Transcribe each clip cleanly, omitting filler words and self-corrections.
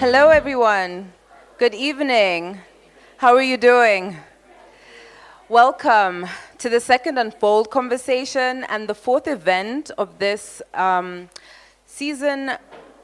Hello, everyone. Good evening. How are you doing? Welcome to the second Unfold conversation and the fourth event of this season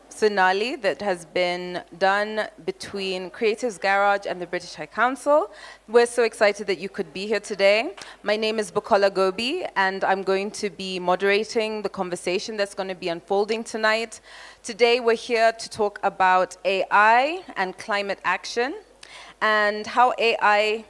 finale that has been done between Creatives Garage and the British High Council. We're so excited that you could be here today. My name is Bukola Gobi, and I'm going to be moderating the conversation that's going to be unfolding tonight. Today, we're here to talk about AI and climate action and how AI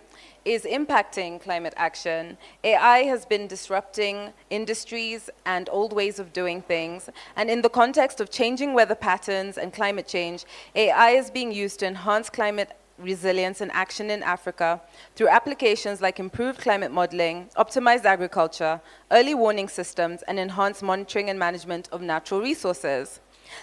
is impacting climate action. AI has been disrupting industries and old ways of doing things. And in the context of changing weather patterns and climate change, AI is being used to enhance climate resilience and action in Africa through applications like improved climate modeling, optimized agriculture, early warning systems, and enhanced monitoring and management of natural resources.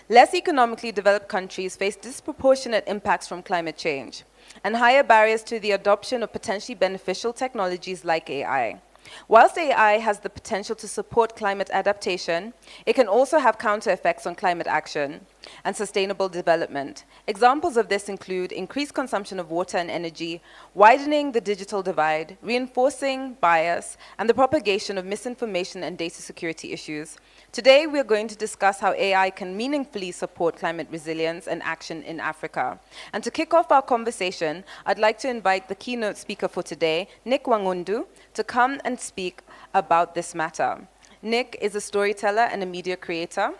Less economically developed countries face disproportionate impacts from climate change and higher barriers to the adoption of potentially beneficial technologies like AI. Whilst AI has the potential to support climate adaptation, it can also have counter effects on climate action and sustainable development. Examples of this include increased consumption of water and energy, widening the digital divide, reinforcing bias, and the propagation of misinformation and data security issues. Today, we're going to discuss how AI can meaningfully support climate resilience and action in Africa. And to kick off our conversation, I'd like to invite the keynote speaker for today, Nick Wangundu, to come and speak about this matter. Nick is a storyteller and a media creator,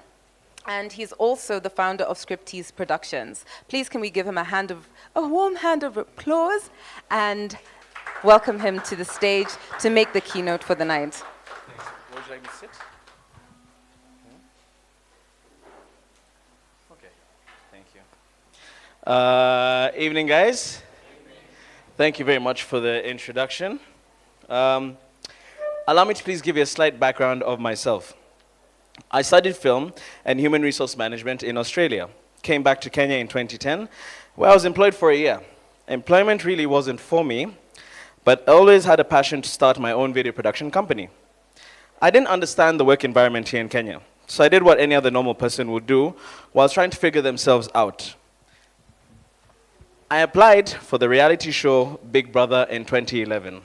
and he's also the founder of Scriptease Productions. Please can we give him a warm hand of applause and welcome him to the stage to make the keynote for the night. Thanks. Would you like me to sit? Okay, thank you. Evening, guys. Thank you very much for the introduction. Allow me to please give you a slight background of myself. I studied film and human resource management in Australia. Came back to Kenya in 2010, where I was employed for a year. Employment really wasn't for me, but I always had a passion to start my own video production company. I didn't understand the work environment here in Kenya, so I did what any other normal person would do while trying to figure themselves out. I applied for the reality show Big Brother in 2011.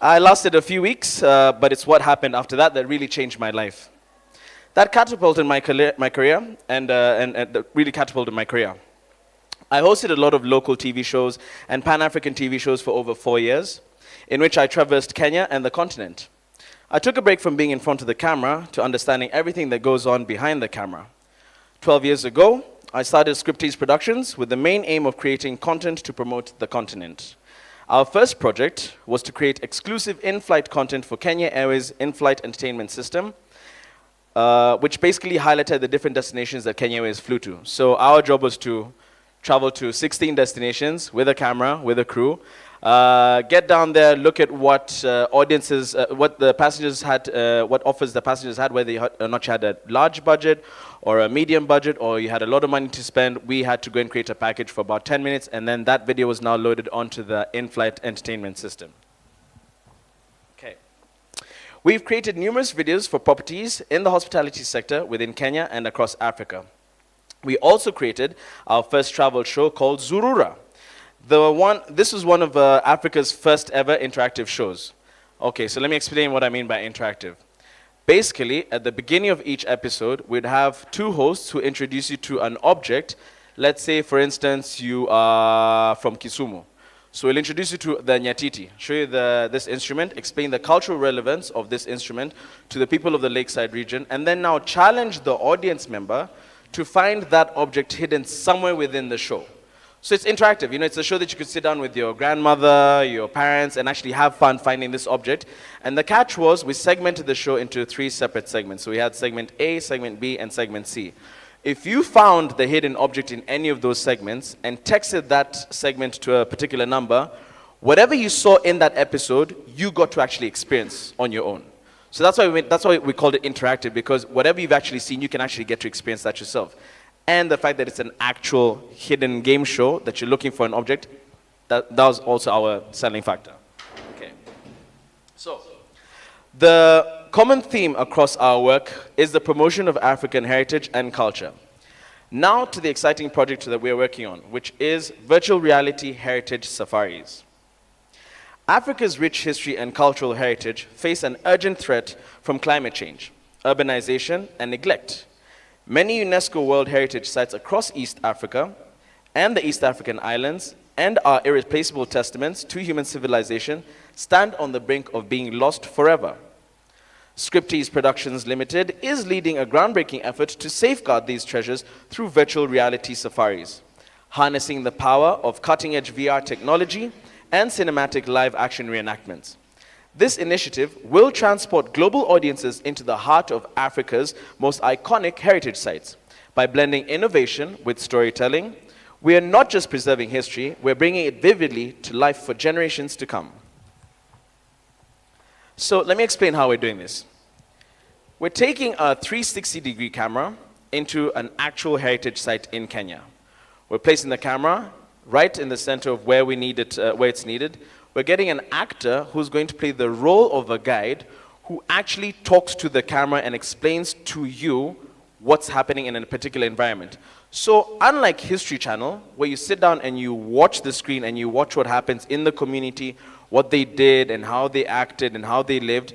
I lasted a few weeks, but it's what happened after that that really changed my life. That catapulted my career, and really catapulted my career. I hosted a lot of local TV shows and Pan-African TV shows for over 4 years, in which I traversed Kenya and the continent. I took a break from being in front of the camera to understanding everything that goes on behind the camera. 12 years ago, I started Scriptease Productions with the main aim of creating content to promote the continent. Our first project was to create exclusive in-flight content for Kenya Airways in-flight entertainment system, which basically highlighted the different destinations that Kenya Airways flew to. So our job was to travel to 16 destinations with a camera, with a crew, get down there, look at what what the passengers had, what offers the passengers had, whether or not you had a large budget or a medium budget or you had a lot of money to spend. We had to go and create a package for about 10 minutes, and then that video was now loaded onto the in-flight entertainment system. Okay. We've created numerous videos for properties in the hospitality sector within Kenya and across Africa. We also created our first travel show called Zurura. This was one of Africa's first ever interactive shows. Okay, so let me explain what I mean by interactive. Basically, at the beginning of each episode, we'd have two hosts who introduce you to an object. Let's say, for instance, you are from Kisumu. So we'll introduce you to the Nyatiti, show you this instrument, explain the cultural relevance of this instrument to the people of the Lakeside region, and then now challenge the audience member to find that object hidden somewhere within the show. So it's interactive, it's a show that you could sit down with your grandmother, your parents, and actually have fun finding this object. And the catch was we segmented the show into 3 separate segments. So we had segment A, segment B, and segment C. If you found the hidden object in any of those segments and texted that segment to a particular number, whatever you saw in that episode, you got to actually experience on your own. So that's why we called it interactive, because whatever you've actually seen, you can actually get to experience that yourself. And the fact that it's an actual hidden game show that you're looking for an object, that was also our selling factor. Okay. So, the common theme across our work is the promotion of African heritage and culture. Now to the exciting project that we are working on, which is virtual reality heritage safaris. Africa's rich history and cultural heritage face an urgent threat from climate change, urbanization, and neglect. Many UNESCO World Heritage Sites across East Africa and the East African islands and our irreplaceable testaments to human civilization stand on the brink of being lost forever. Scripties Productions Limited is leading a groundbreaking effort to safeguard these treasures through virtual reality safaris, harnessing the power of cutting-edge VR technology and cinematic live-action reenactments. This initiative will transport global audiences into the heart of Africa's most iconic heritage sites. By blending innovation with storytelling, we are not just preserving history, we're bringing it vividly to life for generations to come. So let me explain how we're doing this. We're taking a 360-degree camera into an actual heritage site in Kenya. We're placing the camera right in the center of where we need it, where it's needed. We're getting an actor who's going to play the role of a guide who actually talks to the camera and explains to you what's happening in a particular environment. So unlike History Channel, where you sit down and you watch the screen and you watch what happens in the community, what they did and how they acted and how they lived,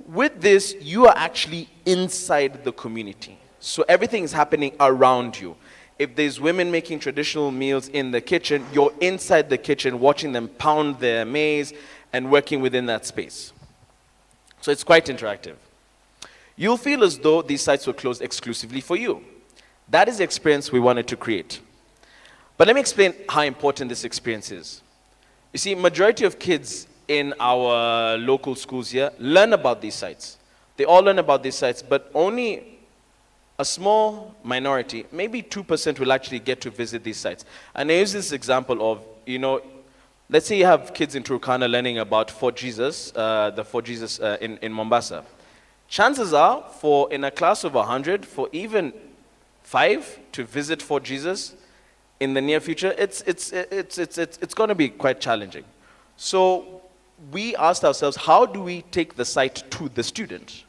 with this, you are actually inside the community. So everything is happening around you. If there's women making traditional meals in the kitchen, you're inside the kitchen watching them pound their maize and working within that space. So it's quite interactive. You'll feel as though these sites were closed exclusively for you. That is the experience we wanted to create. But let me explain how important this experience is. You see, majority of kids in our local schools here learn about these sites. They all learn about these sites, but only a small minority, maybe 2%, will actually get to visit these sites. And I use this example of, let's say you have kids in Turkana learning about Fort Jesus, the Fort Jesus in Mombasa. Chances are, in a class of 100, for even 5 to visit Fort Jesus in the near future, it's going to be quite challenging. So we asked ourselves, how do we take the site to the student?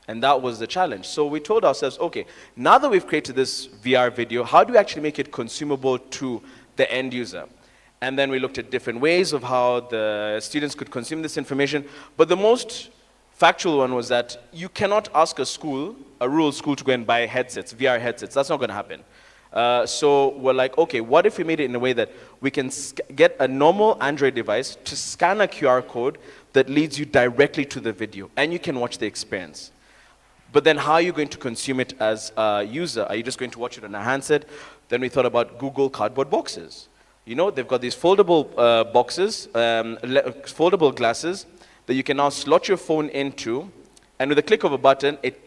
And that was the challenge. So we told ourselves, okay, now that we've created this VR video, how do we actually make it consumable to the end user? And then we looked at different ways of how the students could consume this information. But the most factual one was that you cannot ask a rural school, to go and buy headsets, VR headsets. That's not going to happen. So we're like, okay, what if we made it in a way that we can get a normal Android device to scan a QR code that leads you directly to the video, and you can watch the experience. But then how are you going to consume it as a user? Are you just going to watch it on a handset? Then we thought about Google Cardboard boxes. They've got these foldable boxes, foldable glasses that you can now slot your phone into, and with a click of a button, it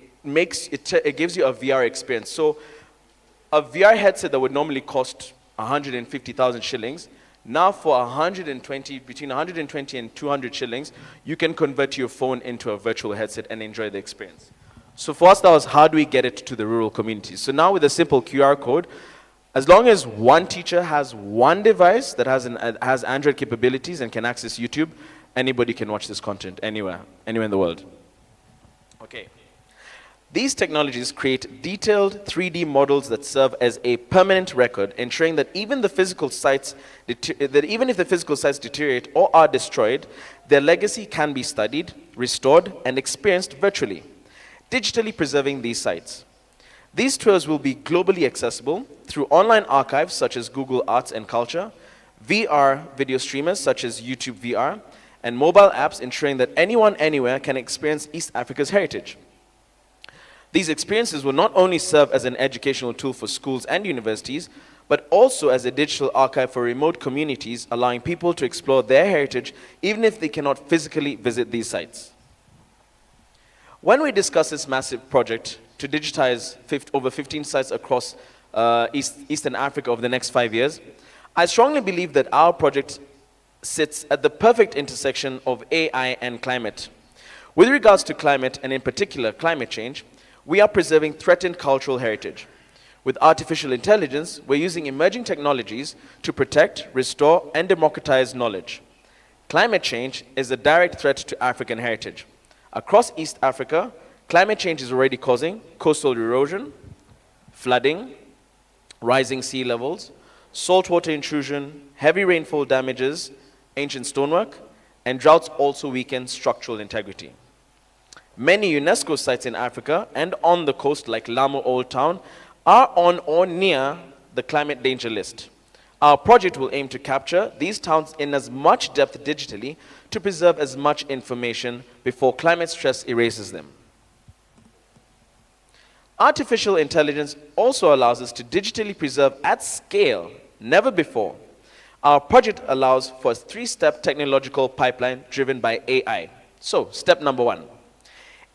gives you a VR experience. So a VR headset that would normally cost 150,000 shillings, now for between 120 and 200 shillings, you can convert your phone into a virtual headset and enjoy the experience. So for us, that was how do we get it to the rural communities. So now with a simple QR code, as long as one teacher has one device that has Android capabilities and can access YouTube, anybody can watch this content anywhere in the world. Okay. These technologies create detailed 3D models that serve as a permanent record, ensuring that even if the physical sites deteriorate or are destroyed, their legacy can be studied, restored, and experienced virtually, digitally preserving these sites. These tours will be globally accessible through online archives such as Google Arts and Culture, VR video streamers such as YouTube VR, and mobile apps, ensuring that anyone, anywhere can experience East Africa's heritage. These experiences will not only serve as an educational tool for schools and universities, but also as a digital archive for remote communities, allowing people to explore their heritage even if they cannot physically visit these sites. When we discussed this massive project to digitize over 15 sites across Eastern Africa over the next 5 years, I strongly believe that our project sits at the perfect intersection of AI and climate. With regards to climate, and in particular climate change, we are preserving threatened cultural heritage. With artificial intelligence, we're using emerging technologies to protect, restore, and democratize knowledge. Climate change is a direct threat to African heritage. Across East Africa, climate change is already causing coastal erosion, flooding, rising sea levels, saltwater intrusion, heavy rainfall damages ancient stonework, and droughts also weaken structural integrity. Many UNESCO sites in Africa and on the coast, like Lamu Old Town, are on or near the climate danger list. Our project will aim to capture these towns in as much depth digitally to preserve as much information before climate stress erases them. Artificial intelligence also allows us to digitally preserve at scale, never before. Our project allows for a three-step technological pipeline driven by AI. So, step number 1,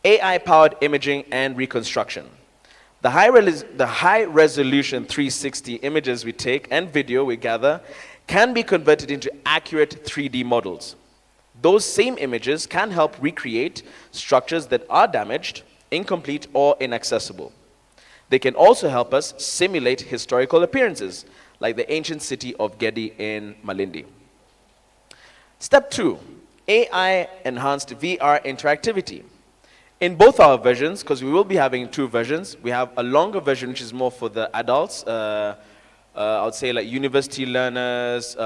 AI-powered imaging and reconstruction. The high-resolution 360 images we take and video we gather can be converted into accurate 3D models. Those same images can help recreate structures that are damaged, incomplete, or inaccessible. They can also help us simulate historical appearances, like the ancient city of Gedi in Malindi. Step 2, AI-enhanced VR interactivity. In both our versions, because we will be having 2 versions, we have a longer version which is more for the adults, I would say like university learners,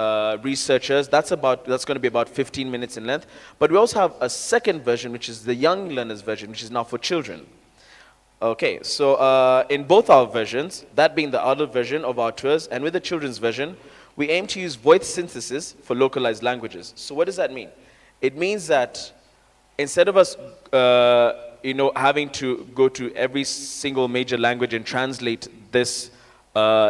researchers. That's going to be about 15 minutes in length. But we also have a second version, which is the young learners version, which is now for children. Okay, so in both our versions, that being the adult version of our tours, and with the children's version, we aim to use voice synthesis for localized languages. So what does that mean? It means that instead of us having to go to every single major language and translate this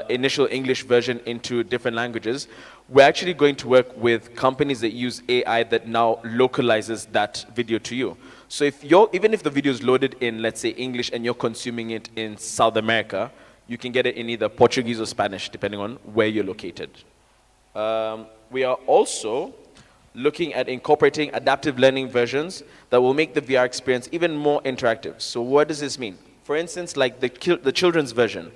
initial English version into different languages, we're actually going to work with companies that use AI that now localizes that video to you. So even if the video is loaded in, let's say, English and you're consuming it in South America, you can get it in either Portuguese or Spanish, depending on where you're located. We are also looking at incorporating adaptive learning versions that will make the VR experience even more interactive. So what does this mean? For instance, like the children's version.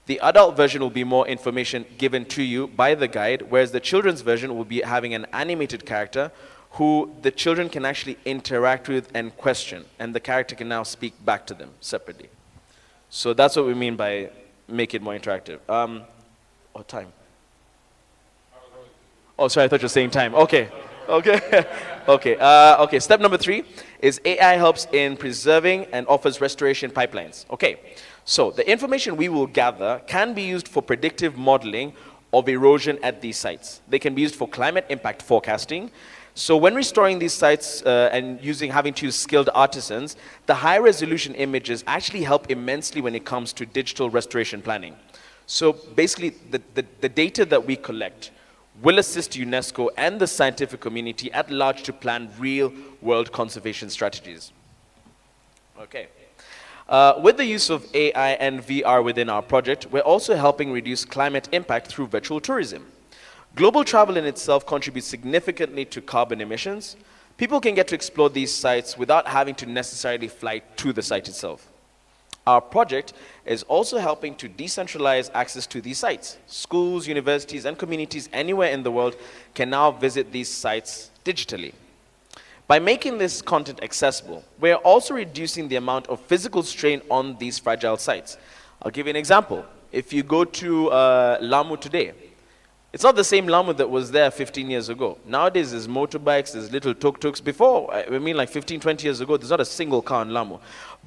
The adult version will be more information given to you by the guide, whereas the children's version will be having an animated character who the children can actually interact with and question, and the character can now speak back to them separately. So that's what we mean by make it more interactive. Time. Oh, sorry, I thought you were saying time. Okay. Okay, step number 3 is AI helps in preserving and offers restoration pipelines. Okay, so the information we will gather can be used for predictive modeling of erosion at these sites. They can be used for climate impact forecasting. So when restoring these sites and having to use skilled artisans, the high-resolution images actually help immensely when it comes to digital restoration planning. So basically, the data that we collect will assist UNESCO and the scientific community at large to plan real-world conservation strategies. Okay. With the use of AI and VR within our project, we're also helping reduce climate impact through virtual tourism. Global travel in itself contributes significantly to carbon emissions. People can get to explore these sites without having to necessarily fly to the site itself. Our project is also helping to decentralize access to these sites. Schools, universities, and communities anywhere in the world can now visit these sites digitally. By making this content accessible, we are also reducing the amount of physical strain on these fragile sites. I'll give you an example. If you go to Lamu today, it's not the same Lamu that was there 15 years ago. Nowadays, there's motorbikes, there's little tuk-tuks. Before, I mean like 15, 20 years ago, there's not a single car in Lamu.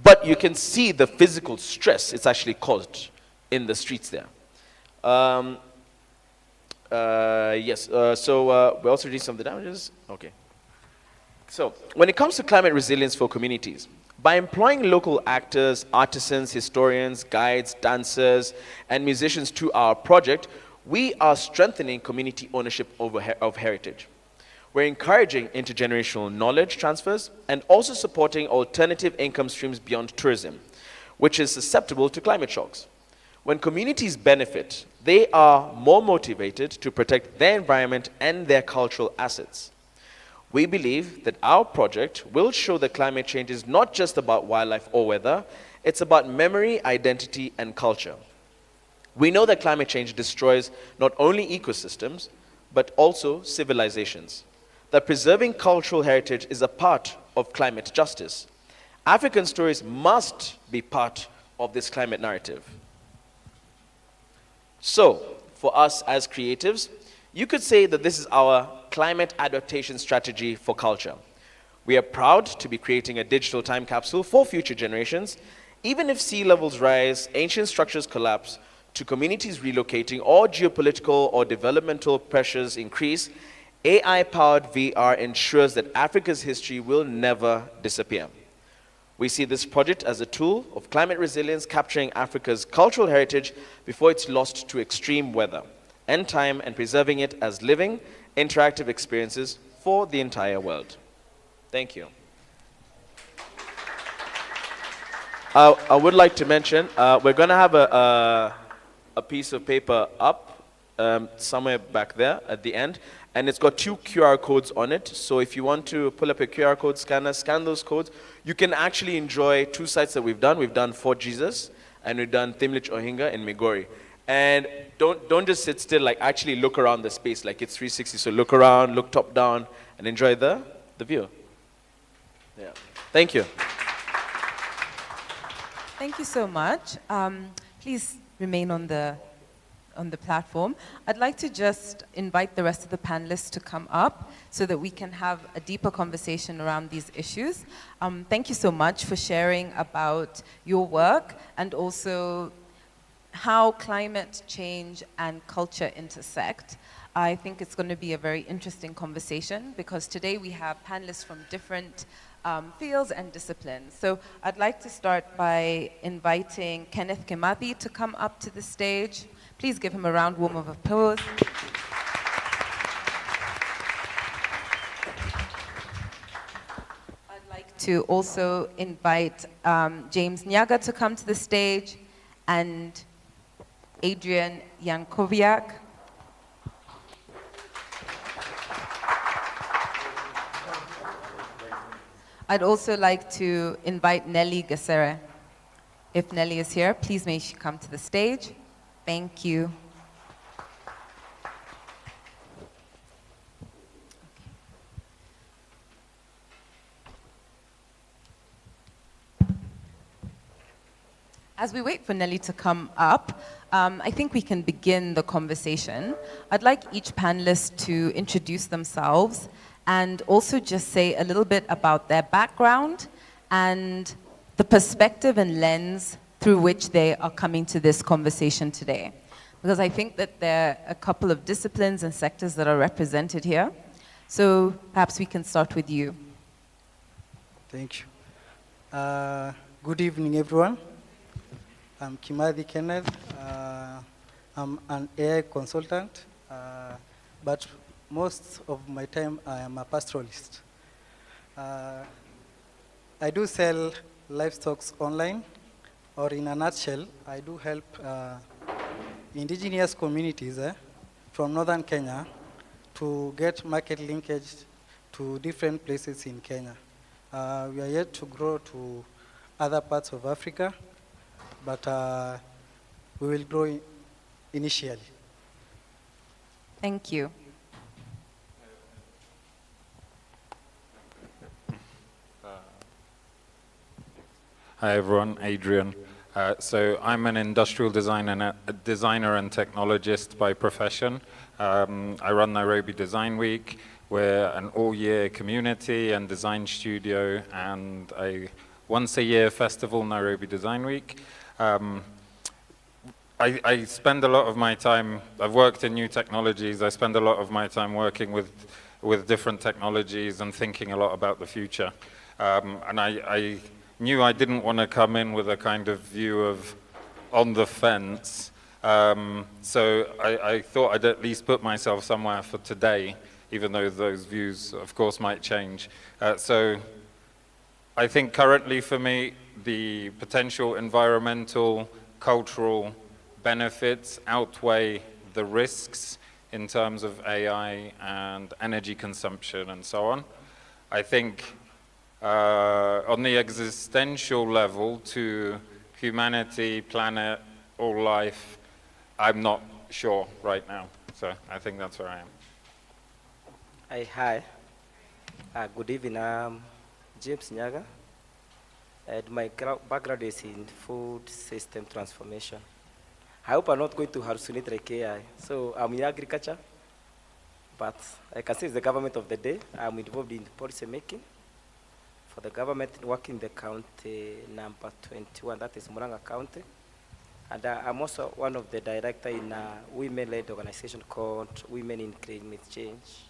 But you can see the physical stress it's actually caused in the streets there. So we also reduce some of the damages. Okay. So when it comes to climate resilience for communities, by employing local actors, artisans, historians, guides, dancers, and musicians to our project, we are strengthening community ownership of heritage. We're encouraging intergenerational knowledge transfers and also supporting alternative income streams beyond tourism, which is susceptible to climate shocks. When communities benefit, they are more motivated to protect their environment and their cultural assets. We believe that our project will show that climate change is not just about wildlife or weather, it's about memory, identity, and culture. We know that climate change destroys not only ecosystems, but also civilizations. That preserving cultural heritage is a part of climate justice. African stories must be part of this climate narrative. So, for us as creatives, you could say that this is our climate adaptation strategy for culture. We are proud to be creating a digital time capsule for future generations. Even if sea levels rise, ancient structures collapse, to communities relocating, or geopolitical or developmental pressures increase, AI-powered VR ensures that Africa's history will never disappear. We see this project as a tool of climate resilience, capturing Africa's cultural heritage before it's lost to extreme weather and time, and preserving it as living, interactive experiences for the entire world. Thank you. I would like to mention, we're going to have a piece of paper up somewhere back there at the end, and it's got 2 QR codes on it. So if you want to pull up a QR code scanner, scan those codes. You can actually enjoy 2 sites that we've done. We've done Fort Jesus, and we've done Thimlich Ohinga in Migori. And don't just sit still, like actually look around the space, like it's 360. So look around, look top down, and enjoy the view. Yeah. Thank you. Thank you so much. Please remain on the platform. I'd like to just invite the rest of the panelists to come up so that we can have a deeper conversation around these issues. Thank you so much for sharing about your work and also how climate change and culture intersect. I think it's going to be a very interesting conversation because today we have panelists from different fields and disciplines. So I'd like to start by inviting Kenneth Kimathi to come up to the stage. Please give him a round warm of applause. I'd like to also invite James Nyaga to come to the stage and Adrian Yankoviak. I'd also like to invite Nelly Gasere. If Nelly is here, please may she come to the stage. Thank you. As we wait for Nelly to come up, I think we can begin the conversation. I'd like each panelist to introduce themselves and also just say a little bit about their background and the perspective and lens through which they are coming to this conversation today. Because I think that there are a couple of disciplines and sectors that are represented here. So perhaps we can start with you. Thank you. Good evening, everyone. I'm Kimathi Kenneth. I'm an AI consultant, but most of my time I am a pastoralist. I do sell livestock online, or in a nutshell, I do help indigenous communities from northern Kenya to get market linkage to different places in Kenya. We are yet to grow to other parts of Africa, but we will grow initially. Thank you. Hi everyone, Adrian. So I'm an industrial designer and technologist by profession. I run Nairobi Design Week. We're an all-year community and design studio and a once-a-year festival, Nairobi Design Week. I spend a lot of my time, I've worked in new technologies, I spend a lot of my time working with different technologies and thinking a lot about the future. And I knew I didn't want to come in with a kind of view of on the fence. So I thought I'd at least put myself somewhere for today, even though those views, of course, might change. So I think currently for me, the potential environmental, cultural benefits outweigh the risks in terms of AI and energy consumption and so on. I think on the existential level to humanity, planet, or life, I'm not sure right now. So I think that's where I am. Hi. Good evening. I'm James Nyaga. And my background is in food system transformation. I hope I'm not going to hallucinate like AI. So I'm in agriculture, but I can say it's the government of the day. I'm involved in policy making for the government, working in the county number 21, that is Muranga County. And I'm also one of the directors in a women-led organization called Women in Climate Change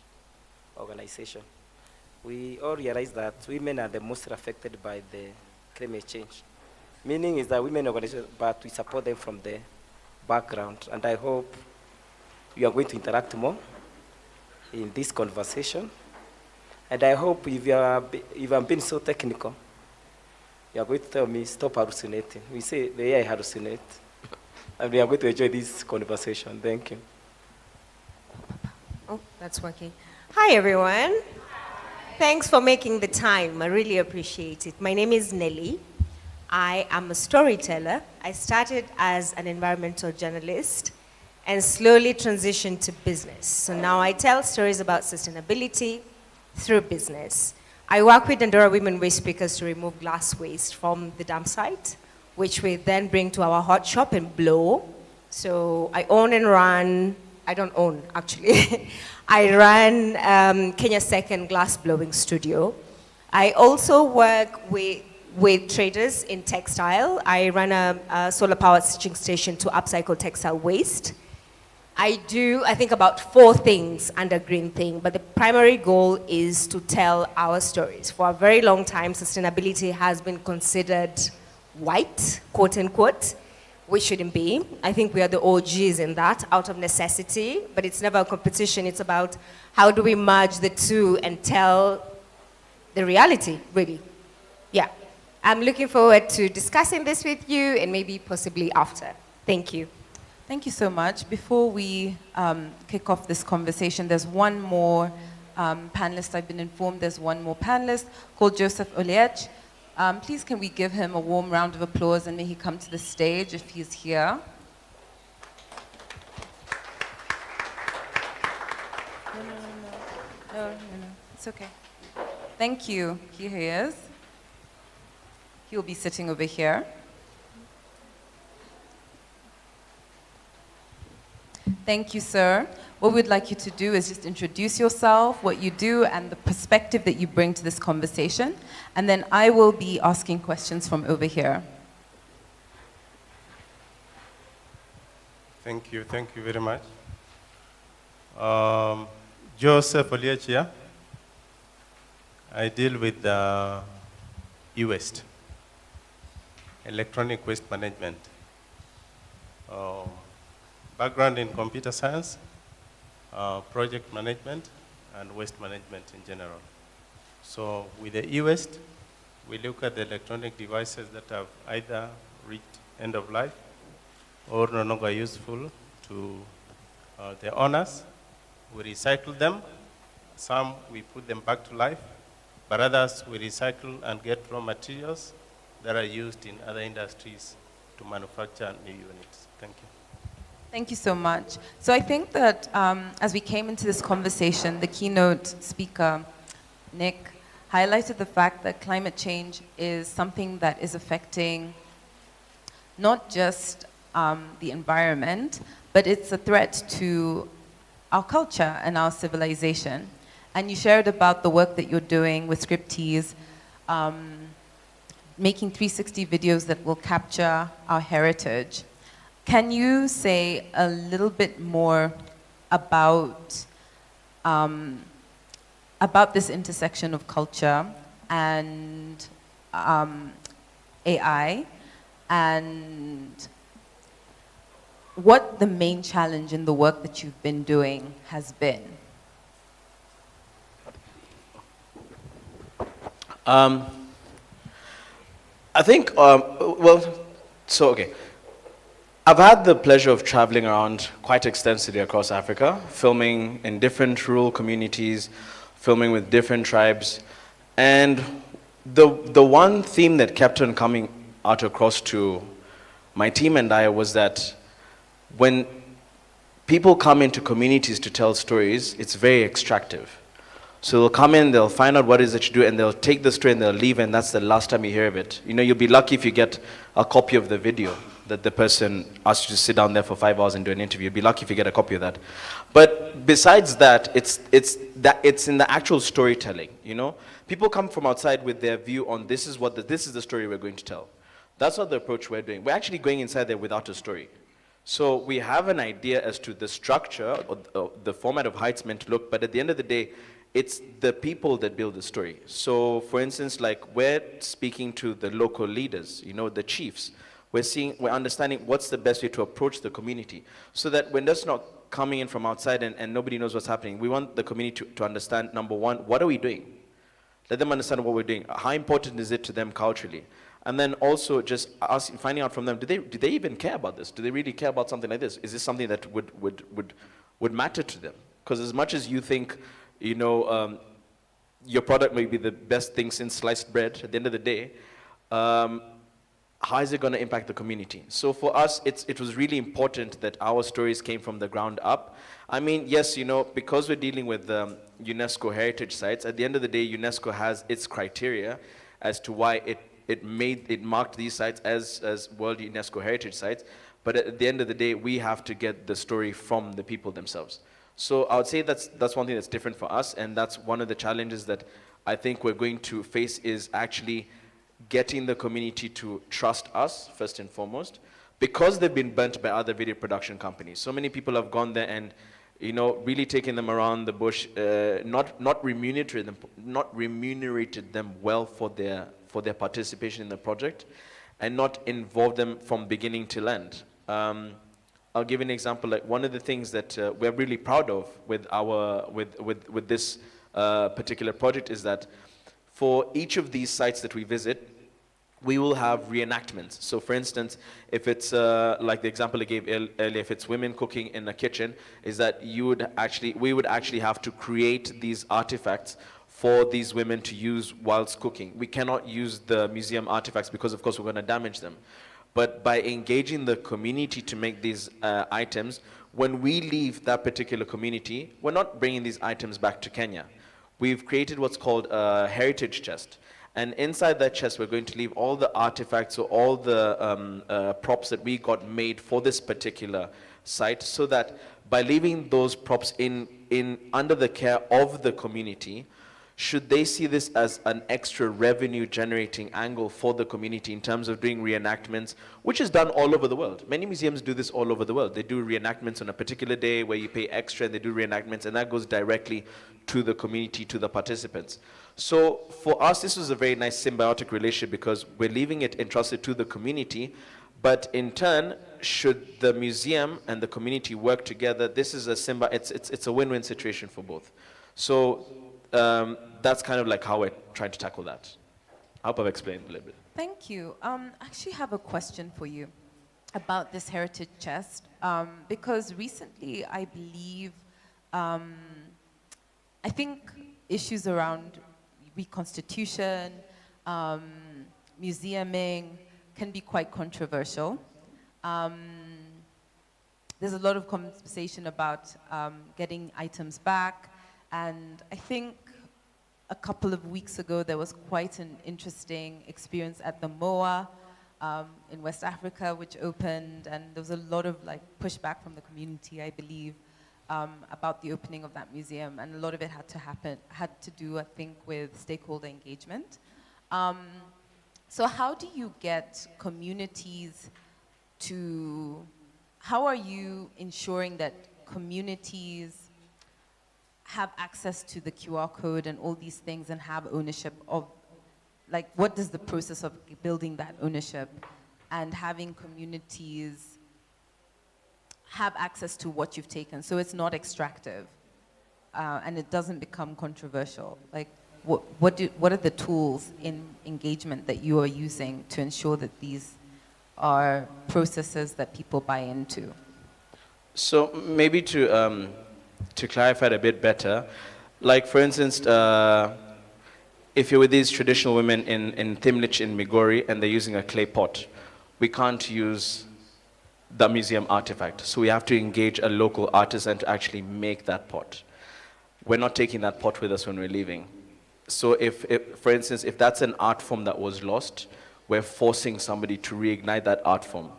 organization. We all realize that women are the most affected by the climate change. Meaning is that women organization, but we support them from the background. And I hope you are going to interact more in this conversation. And I hope if you have been so technical, you are going to tell me, stop hallucinating. We say the AI hallucinate. And we are going to enjoy this conversation. Thank you. Oh, that's working. Hi, everyone. Thanks for making the time. I really appreciate it. My name is Nelly. I am a storyteller. I started as an environmental journalist and slowly transitioned to business. So now I tell stories about sustainability through business. I work with Andorra Women Waste Pickers to remove glass waste from the dump site, which we then bring to our hot shop and blow. So I own and run, I don't own actually. I run Kenya's second glass blowing studio. I also work with traders in textile. I run a solar powered stitching station to upcycle textile waste. I think about 4 things under Green Thing, but the primary goal is to tell our stories. For a very long time, sustainability has been considered white, quote unquote. We shouldn't be. I think we are the OGs in that, out of necessity, but it's never a competition. It's about how do we merge the two and tell the reality, really. Yeah. I'm looking forward to discussing this with you and maybe possibly after. Thank you. Thank you so much. Before we kick off this conversation, there's one more panelist. I've been informed there's one more panelist called Joseph Oliech. Please can we give him a warm round of applause and may he come to the stage if he's here. No, it's okay. Thank you. Here he is. He'll be sitting over here. Thank you, sir. What we'd like you to do is just introduce yourself, what you do, and the perspective that you bring to this conversation. And then I will be asking questions from over here. Thank you very much. Joseph Oliech here. I deal with e-waste, electronic waste management. Background in computer science, project management, and waste management in general. So with the e-waste, we look at the electronic devices that have either reached end of life or no longer useful to the owners. We recycle them. Some we put them back to life, but others we recycle and get raw materials that are used in other industries to manufacture new units. Thank you. Thank you so much. So I think that as we came into this conversation, the keynote speaker, Nick, highlighted the fact that climate change is something that is affecting not just the environment, but it's a threat to our culture and our civilization. And you shared about the work that you're doing with Scriptease, making 360 videos that will capture our heritage. Can you say a little bit more about this intersection of culture and AI, and what the main challenge in the work that you've been doing has been? I think, okay. I've had the pleasure of traveling around quite extensively across Africa, filming in different rural communities, filming with different tribes. And the one theme that kept on coming out across to my team and I was that when people come into communities to tell stories, it's very extractive. So they'll come in, they'll find out what it is that you do, and they'll take the story and they'll leave, and that's the last time you hear of it. You know, you'll be lucky if you get a copy of the video. that the person asks you to sit down there for 5 hours and do an interview. You'd be lucky if you get a copy of that. But besides that, it's in the actual storytelling, you know? People come from outside with their view on this is the story we're going to tell. That's not the approach we're doing. We're actually going inside there without a story. So we have an idea as to the structure or the format of how it's meant to look, but at the end of the day, it's the people that build the story. So for instance, like we're speaking to the local leaders, you know, the chiefs. We're understanding what's the best way to approach the community so that when that's not coming in from outside and nobody knows what's happening, we want the community to understand, number one, what are we doing? Let them understand what we're doing. How important is it to them culturally? And then also just finding out from them, do they even care about this? Do they really care about something like this? Is this something that would matter to them? Because as much as you think, you know, your product may be the best thing since sliced bread, at the end of the day, how is it going to impact the community? So for us, it was really important that our stories came from the ground up. I mean, yes, you know, because we're dealing with UNESCO heritage sites, at the end of the day, UNESCO has its criteria as to why it marked these sites as World UNESCO heritage sites. But at the end of the day, we have to get the story from the people themselves. So I would say that's one thing that's different for us, and that's one of the challenges that I think we're going to face is actually getting the community to trust us, first and foremost, because they've been burnt by other video production companies. So many people have gone there and, you know, really taken them around the bush, not remunerated them well for their participation in the project, and not involved them from beginning to end. I'll give you an example. Like one of the things that we're really proud of with this particular project is that for each of these sites that we visit, we will have reenactments. So for instance, if it's like the example I gave earlier, if it's women cooking in a kitchen, is that we would actually have to create these artifacts for these women to use whilst cooking. We cannot use the museum artifacts because of course we're going to damage them. But by engaging the community to make these items, when we leave that particular community, we're not bringing these items back to Kenya. We've created what's called a heritage chest. And inside that chest, we're going to leave all the artifacts or all the props that we got made for this particular site, so that by leaving those props under the care of the community, should they see this as an extra revenue generating angle for the community in terms of doing reenactments, which is done all over the world. Many museums do this all over the world. They do reenactments on a particular day where you pay extra and they do reenactments, and that goes directly to the community, to the participants. So for us, this was a very nice symbiotic relationship because we're leaving it entrusted to the community, but in turn, should the museum and the community work together, this is it's a win-win situation for both. So that's kind of like how we're trying to tackle that. I hope I've explained a little bit. Thank you. I actually have a question for you about this heritage chest, because recently I believe, I think issues around reconstitution, museuming can be quite controversial. There's a lot of conversation about getting items back, and I think a couple of weeks ago there was quite an interesting experience at the MOA in West Africa, which opened, and there was a lot of like pushback from the community, I believe, about the opening of that museum, and a lot of it had to do, I think, with stakeholder engagement. So how do you get communities how are you ensuring that communities have access to the QR code and all these things and have ownership of, like, what is the process of building that ownership and having communities have access to what you've taken so it's not extractive and it doesn't become controversial? Like, what are the tools in engagement that you are using to ensure that these are processes that people buy into? So maybe to clarify it a bit better, like for instance, if you're with these traditional women in Thimlich in Migori and they're using a clay pot, we can't use the museum artifact. So we have to engage a local artisan to actually make that pot. We're not taking that pot with us when we're leaving. So if for instance, if that's an art form that was lost, we're forcing somebody to reignite that art form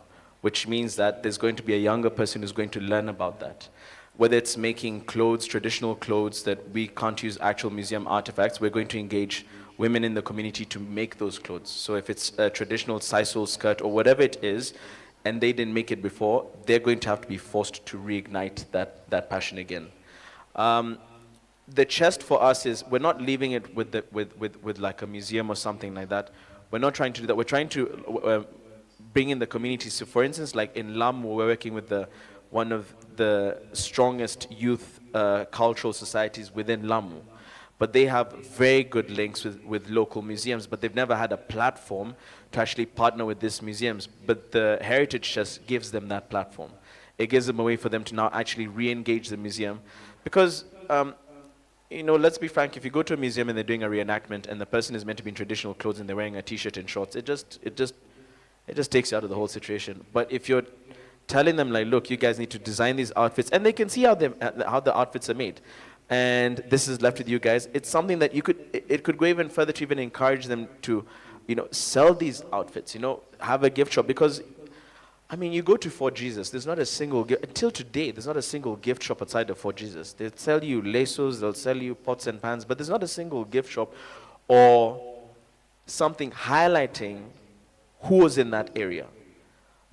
which means that there's going to be a younger person who's going to learn about that. Whether it's making clothes, traditional clothes that we can't use actual museum artifacts, we're going to engage women in the community to make those clothes. So if it's a traditional sisal skirt or whatever it is, and they didn't make it before, they're going to have to be forced to reignite that passion again. The chest for us is, we're not leaving it with like a museum or something like that. We're not trying to do that. We're trying to bring in the communities. So for instance, like in Lamu, we're working with one of the strongest youth cultural societies within Lamu. But they have very good links with local museums, but they've never had a platform to actually partner with these museums. But the Heritage Chest gives them that platform. It gives them a way for them to now actually re-engage the museum. Because, let's be frank, if you go to a museum and they're doing a reenactment and the person is meant to be in traditional clothes and they're wearing a t-shirt and shorts, it just takes you out of the whole situation. But if you're telling them, like, look, you guys need to design these outfits, and they can see how the outfits are made, and this is left with you guys, it's something that it could go even further to even encourage them to, sell these outfits, have a gift shop. Because, you go to Fort Jesus, there's not a single, until today, there's not a single gift shop outside of Fort Jesus. They'll sell you lasos, they'll sell you pots and pans, but there's not a single gift shop or something highlighting who was in that area.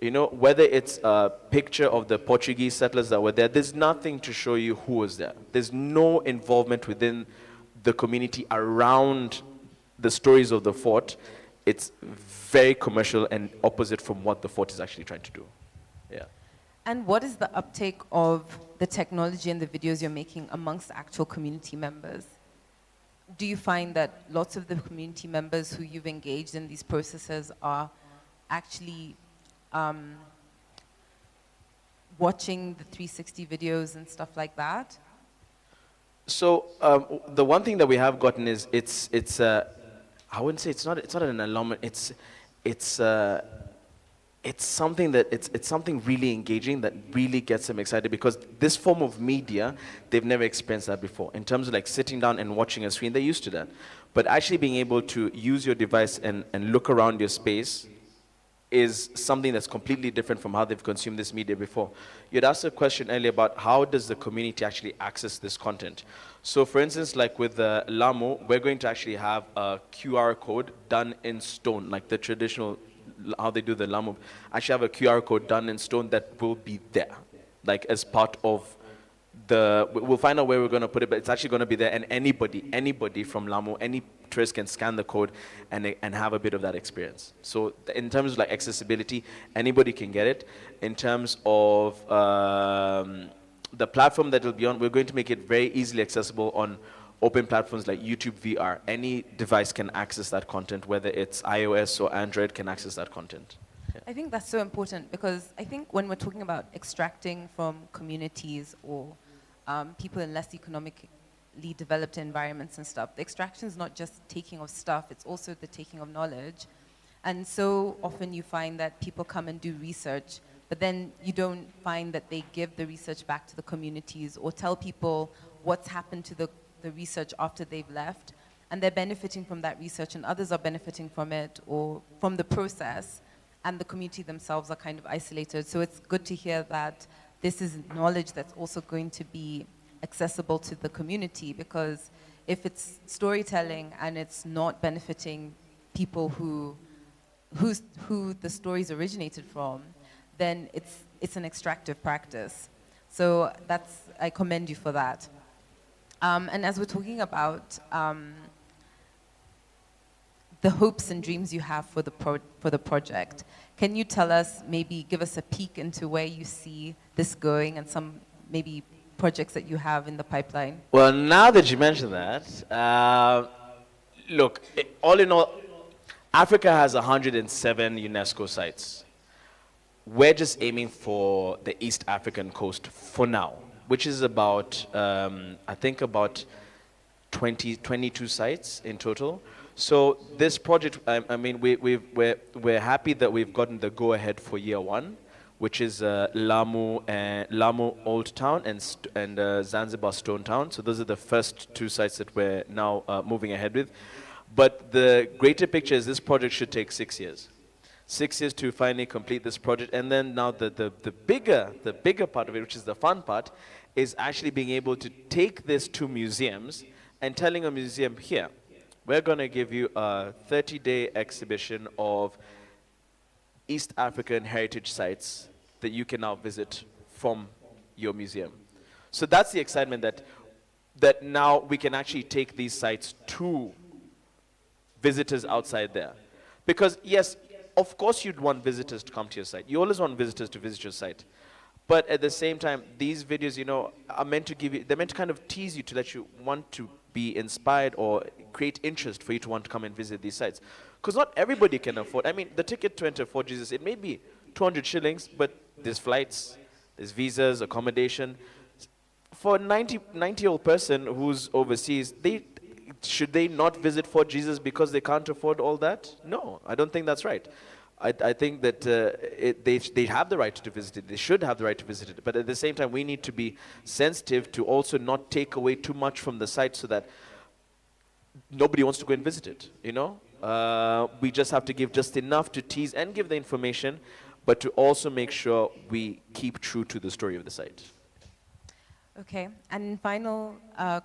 Whether it's a picture of the Portuguese settlers that were there, there's nothing to show you who was there. There's no involvement within the community around the stories of the fort. It's very commercial and opposite from what the fort is actually trying to do. Yeah. And what is the uptake of the technology and the videos you're making amongst actual community members? Do you find that lots of the community members who you've engaged in these processes are actually watching the 360 videos and stuff like that? So the one thing that we have gotten is I wouldn't say it's not an alarm. It's something that it's something really engaging that really gets them excited, because this form of media, they've never experienced that before. In terms of like sitting down and watching a screen, they're used to that. But actually being able to use your device and look around your space is something that's completely different from how they've consumed this media before. You'd asked a question earlier about how does the community actually access this content. So for instance, like with the Lamu, we're going to actually have a QR code done in stone, like the traditional, how they do the Lamu. Actually have a QR code done in stone that will be there, like as part of we'll find out where we're going to put it, but it's actually going to be there, and anybody from Lamu, any tourist can scan the code and have a bit of that experience. So in terms of like accessibility, anybody can get it. In terms of the platform that it'll be on, we're going to make it very easily accessible on open platforms like YouTube VR. Any device can access that content, whether it's iOS or Android can access that content. Yeah. I think that's so important, because I think when we're talking about extracting from communities or people in less economically developed environments and stuff, the extraction is not just taking of stuff, it's also the taking of knowledge. And so often you find that people come and do research, but then you don't find that they give the research back to the communities or tell people what's happened to the research after they've left. And they're benefiting from that research, and others are benefiting from it or from the process, and the community themselves are kind of isolated. So it's good to hear that this is knowledge that's also going to be accessible to the community, because if it's storytelling and it's not benefiting people who the stories originated from, then it's an extractive practice. So I commend you for that. And as we're talking about the hopes and dreams you have for the project, can you tell us, maybe give us a peek into where you see this going and some maybe projects that you have in the pipeline? Well, now that you mention that, look, all in all, Africa has 107 UNESCO sites. We're just aiming for the East African coast for now, which is about, I think about 22 sites in total. So this project, we're happy that we've gotten the go-ahead for year one, which is Lamu Old Town and Zanzibar Stone Town. So those are the first two sites that we're now moving ahead with. But the greater picture is this project should take 6 years. 6 years to finally complete this project. And then now the bigger part of it, which is the fun part, is actually being able to take this to museums and telling a museum, here, we're going to give you a 30-day exhibition of East African heritage sites that you can now visit from your museum. So that's the excitement, that now we can actually take these sites to visitors outside there. Because yes, of course you'd want visitors to come to your site. You always want visitors to visit your site. But at the same time, these videos, you know, are meant to give you, they're meant to kind of tease you to let you want to be inspired or create interest for you to want to come and visit these sites. Because not everybody can afford, I mean, the ticket to enter Fort Jesus, it may be 200 shillings, but there's flights, there's visas, accommodation. For a 90-year-old person who's overseas, should they not visit Fort Jesus because they can't afford all that? No, I don't think that's right. I think that they have the right to visit it. They should have the right to visit it. But at the same time, we need to be sensitive to also not take away too much from the site so that nobody wants to go and visit it, you know? We just have to give just enough to tease and give the information, but to also make sure we keep true to the story of the site. Okay, and final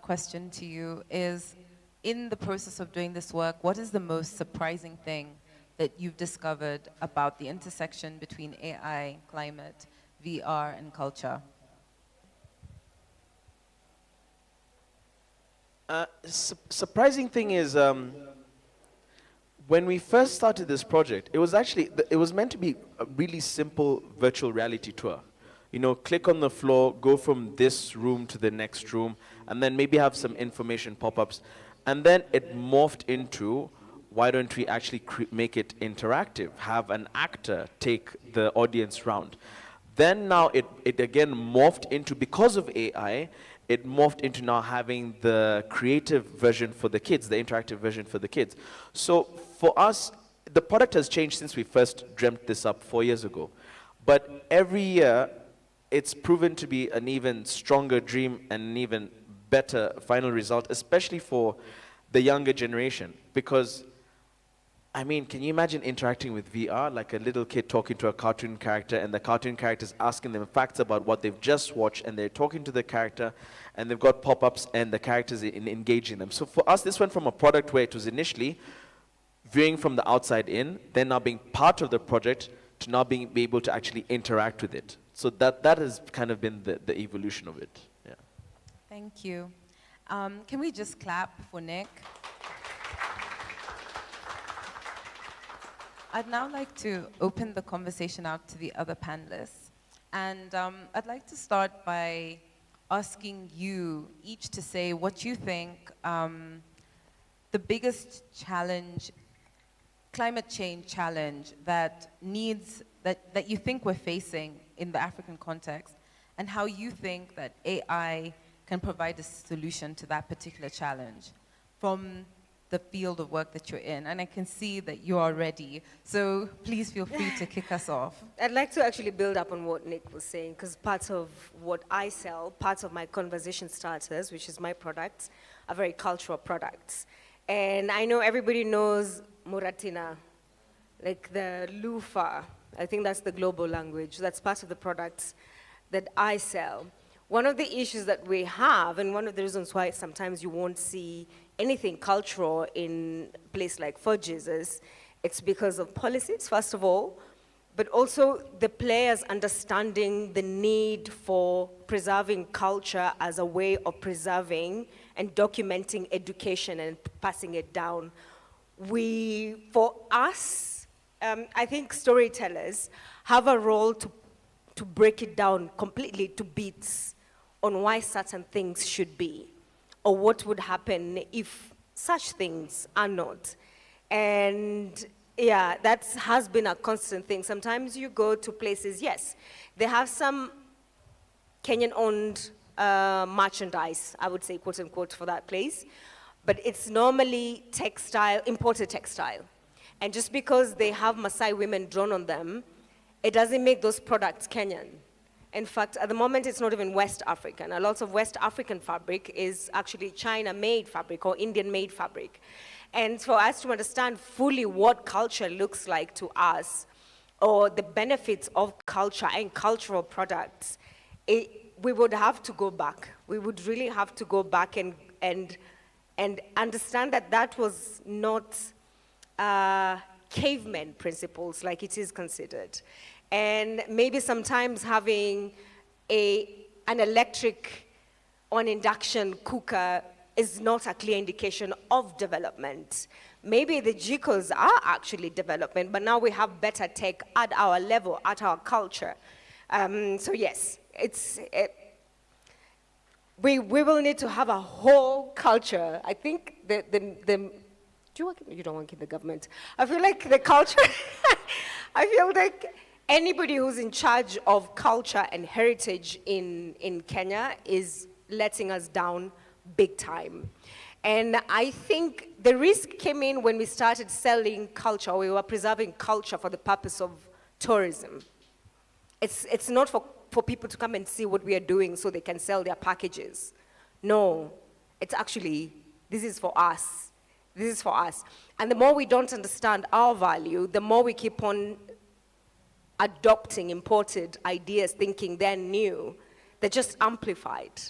question to you is, in the process of doing this work, what is the most surprising thing that you've discovered about the intersection between AI, climate, VR, and culture? Surprising thing is, when we first started this project, it was meant to be a really simple virtual reality tour. You know, click on the floor, go from this room to the next room, and then maybe have some information pop-ups. And then it morphed into, why don't we actually make it interactive? Have an actor take the audience round. Then now it again morphed into, because of AI, it morphed into now having the creative version for the kids, the interactive version for the kids. So for us, the product has changed since we first dreamt this up 4 years ago. But every year, it's proven to be an even stronger dream and an even better final result, especially for the younger generation. Because, I mean, can you imagine interacting with VR, like a little kid talking to a cartoon character, and the cartoon character is asking them facts about what they've just watched, and they're talking to the character, and they've got pop-ups, and the characters engaging them. So for us, this went from a product where it was initially viewing from the outside in, then now being part of the project, to now being able to actually interact with it. So that has kind of been the evolution of it. Yeah. Thank you. Can we just clap for Nick? I'd now like to open the conversation out to the other panelists. And I'd like to start by asking you each to say what you think the biggest challenge, climate change challenge that you think we're facing in the African context, and how you think that AI can provide a solution to that particular challenge from the field of work that you're in. And I can see that you are ready, so please feel free to kick us off. I'd like to actually build up on what Nick was saying, because part of what I sell, part of my conversation starters, which is my products, are very cultural products. And I know everybody knows Muratina, like the loofah. I think that's the global language. That's part of the products that I sell. One of the issues that we have, and one of the reasons why sometimes you won't see anything cultural in a place like Fort Jesus, it's because of policies, first of all, but also the players understanding the need for preserving culture as a way of preserving and documenting education and passing it down. For us, I think storytellers have a role to break it down completely to bits on why certain things should be, or what would happen if such things are not. And yeah, that has been a constant thing. Sometimes you go to places, yes, they have some Kenyan-owned merchandise, I would say, quote unquote, for that place, but it's normally textile, imported textile. And just because they have Maasai women drawn on them, it doesn't make those products Kenyan. In fact, at the moment, it's not even West African. A lot of West African fabric is actually China-made fabric or Indian-made fabric. And for us to understand fully what culture looks like to us, or the benefits of culture and cultural products, we would have to go back. We would really have to go back and understand that that was not caveman principles like it is considered. And maybe sometimes having an electric or an induction cooker is not a clear indication of development. Maybe the GCOs are actually development, but now we have better tech at our level, at our culture. So yes, we will need to have a whole culture. I think you don't work in the government. I feel like the culture, I feel like anybody who's in charge of culture and heritage in Kenya is letting us down big time. And I think the risk came in when we started selling culture. We were preserving culture for the purpose of tourism. It's not for people to come and see what we are doing so they can sell their packages. No, it's actually, this is for us. This is for us. And the more we don't understand our value, the more we keep on adopting imported ideas, thinking they're new, they're just amplified.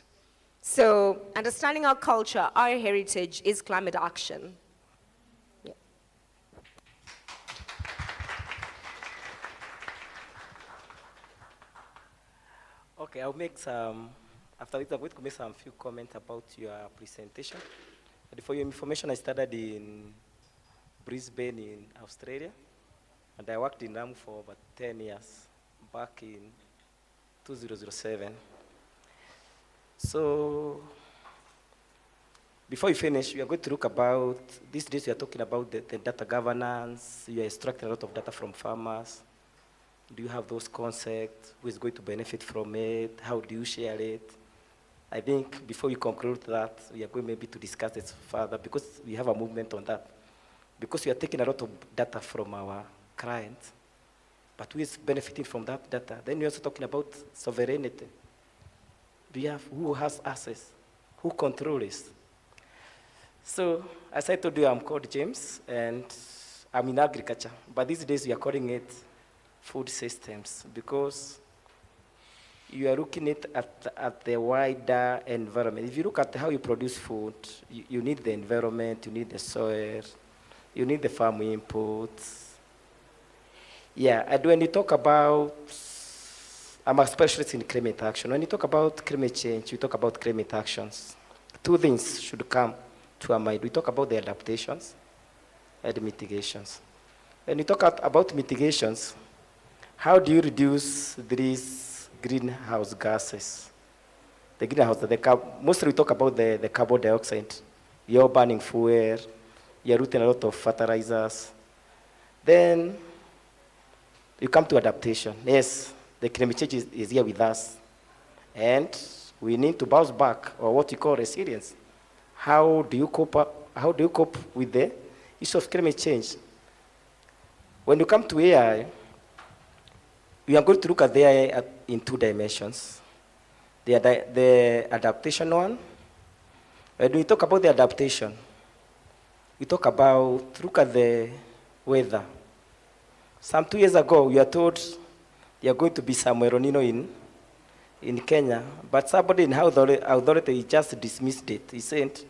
So understanding our culture, our heritage is climate action. Yeah. Okay, I'll make some, after this I'm going to make some few comments about your presentation. But for your information, I studied in Brisbane in Australia, and I worked in Lamu for about 10 years, back in 2007. So, before you finish, we are going to look about, these days we are talking about the data governance. You are extracting a lot of data from farmers. Do you have those concepts? Who is going to benefit from it? How do you share it? I think before we conclude that, we are going maybe to discuss this further because we have a movement on that. Because we are taking a lot of data from our clients, but who is benefiting from that data? Then we're also talking about sovereignty. We have who has access, who controls. So, as I told you, I'm called James, and I'm in agriculture. But these days, we are calling it food systems because you are looking at the wider environment. If you look at how you produce food, you need the environment, you need the soil, you need the farm inputs. Yeah, and when you talk about, I'm a specialist in climate action. When you talk about climate change, you talk about climate actions. Two things should come to our mind. We talk about the adaptations and the mitigations. When you talk about mitigations, how do you reduce these greenhouse gases? The greenhouse, mostly we talk about the carbon dioxide. You're burning fuel, you're using a lot of fertilizers. Then you come to adaptation. Yes, the climate change is here with us. And we need to bounce back, or what you call resilience. How do you cope with the issue of climate change? When you come to AI, we are going to look at the AI in two dimensions. The adaptation one. When we talk about the adaptation, we talk about, look at the weather. Some 2 years ago, we are told there are going to be some El Nino in Kenya, but somebody in authority just dismissed it. He said,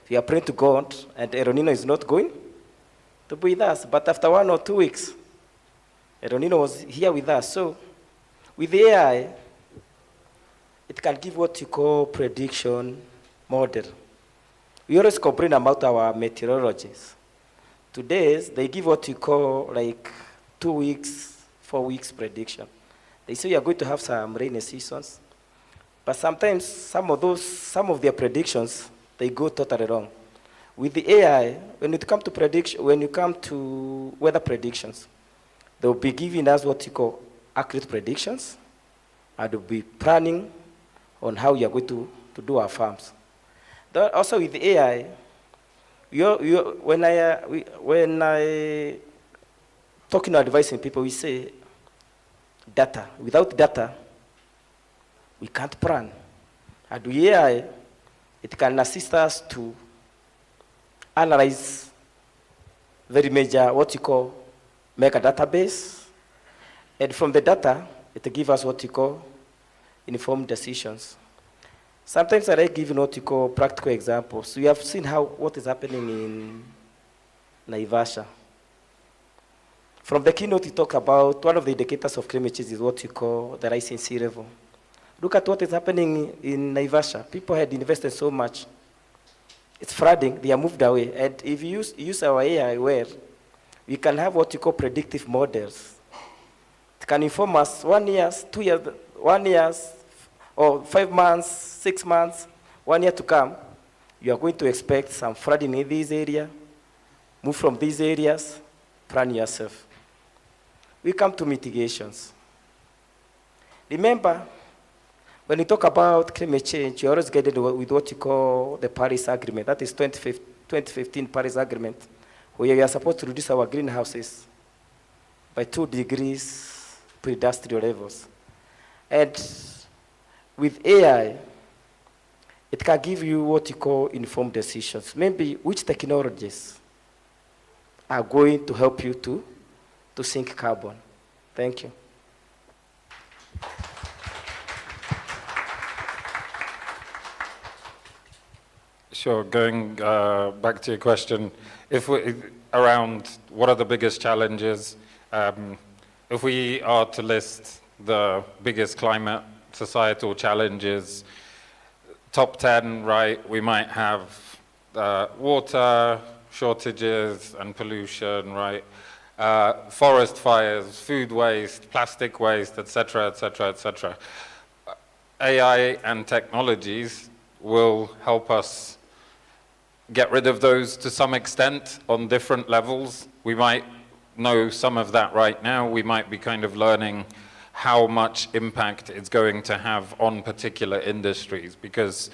we are praying to God, and El Nino is not going to be with us. But after 1 or 2 weeks, El Nino was here with us. So, with AI, it can give what you call prediction model. We always complain about our meteorologists. Today, they give what you call like 2 weeks, 4 weeks prediction. They say you are going to have some rainy seasons, but sometimes some of their predictions, they go totally wrong. With the AI, when you come to weather predictions, they'll be giving us what you call accurate predictions, and they'll be planning on how you are going to do our farms. Also with the AI, when I talking or advising people, we say data. Without data, we can't plan. And with AI, it can assist us to analyze very major, what you call, make a database, And from the data, it gives us what you call informed decisions. Sometimes I like giving what you call practical examples. We have seen what is happening in Naivasha. From the keynote, you talk about one of the indicators of climate change is what you call the rise in sea level. Look at what is happening in Naivasha. People had invested so much. It's flooding, they are moved away. And if you use our AI well, we can have what you call predictive models. It can inform us 1 year, 2 years, 1 year, or 5 months, 6 months, 1 year to come. You are going to expect some flooding in this area, move from these areas, plan yourself. We come to mitigations. Remember, when you talk about climate change, you always get it with what you call the Paris Agreement. That is 2015 Paris Agreement, where we are supposed to reduce our greenhouses by 2 degrees pre-industrial levels. And with AI, it can give you what you call informed decisions. Maybe which technologies are going to help you to sink carbon. Thank you. Sure. Going back to your question, around what are the biggest challenges, if we are to list the biggest climate societal challenges, top 10, right, we might have water shortages and pollution, right, forest fires, food waste, plastic waste, etc., etc., etc. AI and technologies will help us get rid of those to some extent on different levels. We might know some of that right now. We might be kind of learning how much impact it's going to have on particular industries, because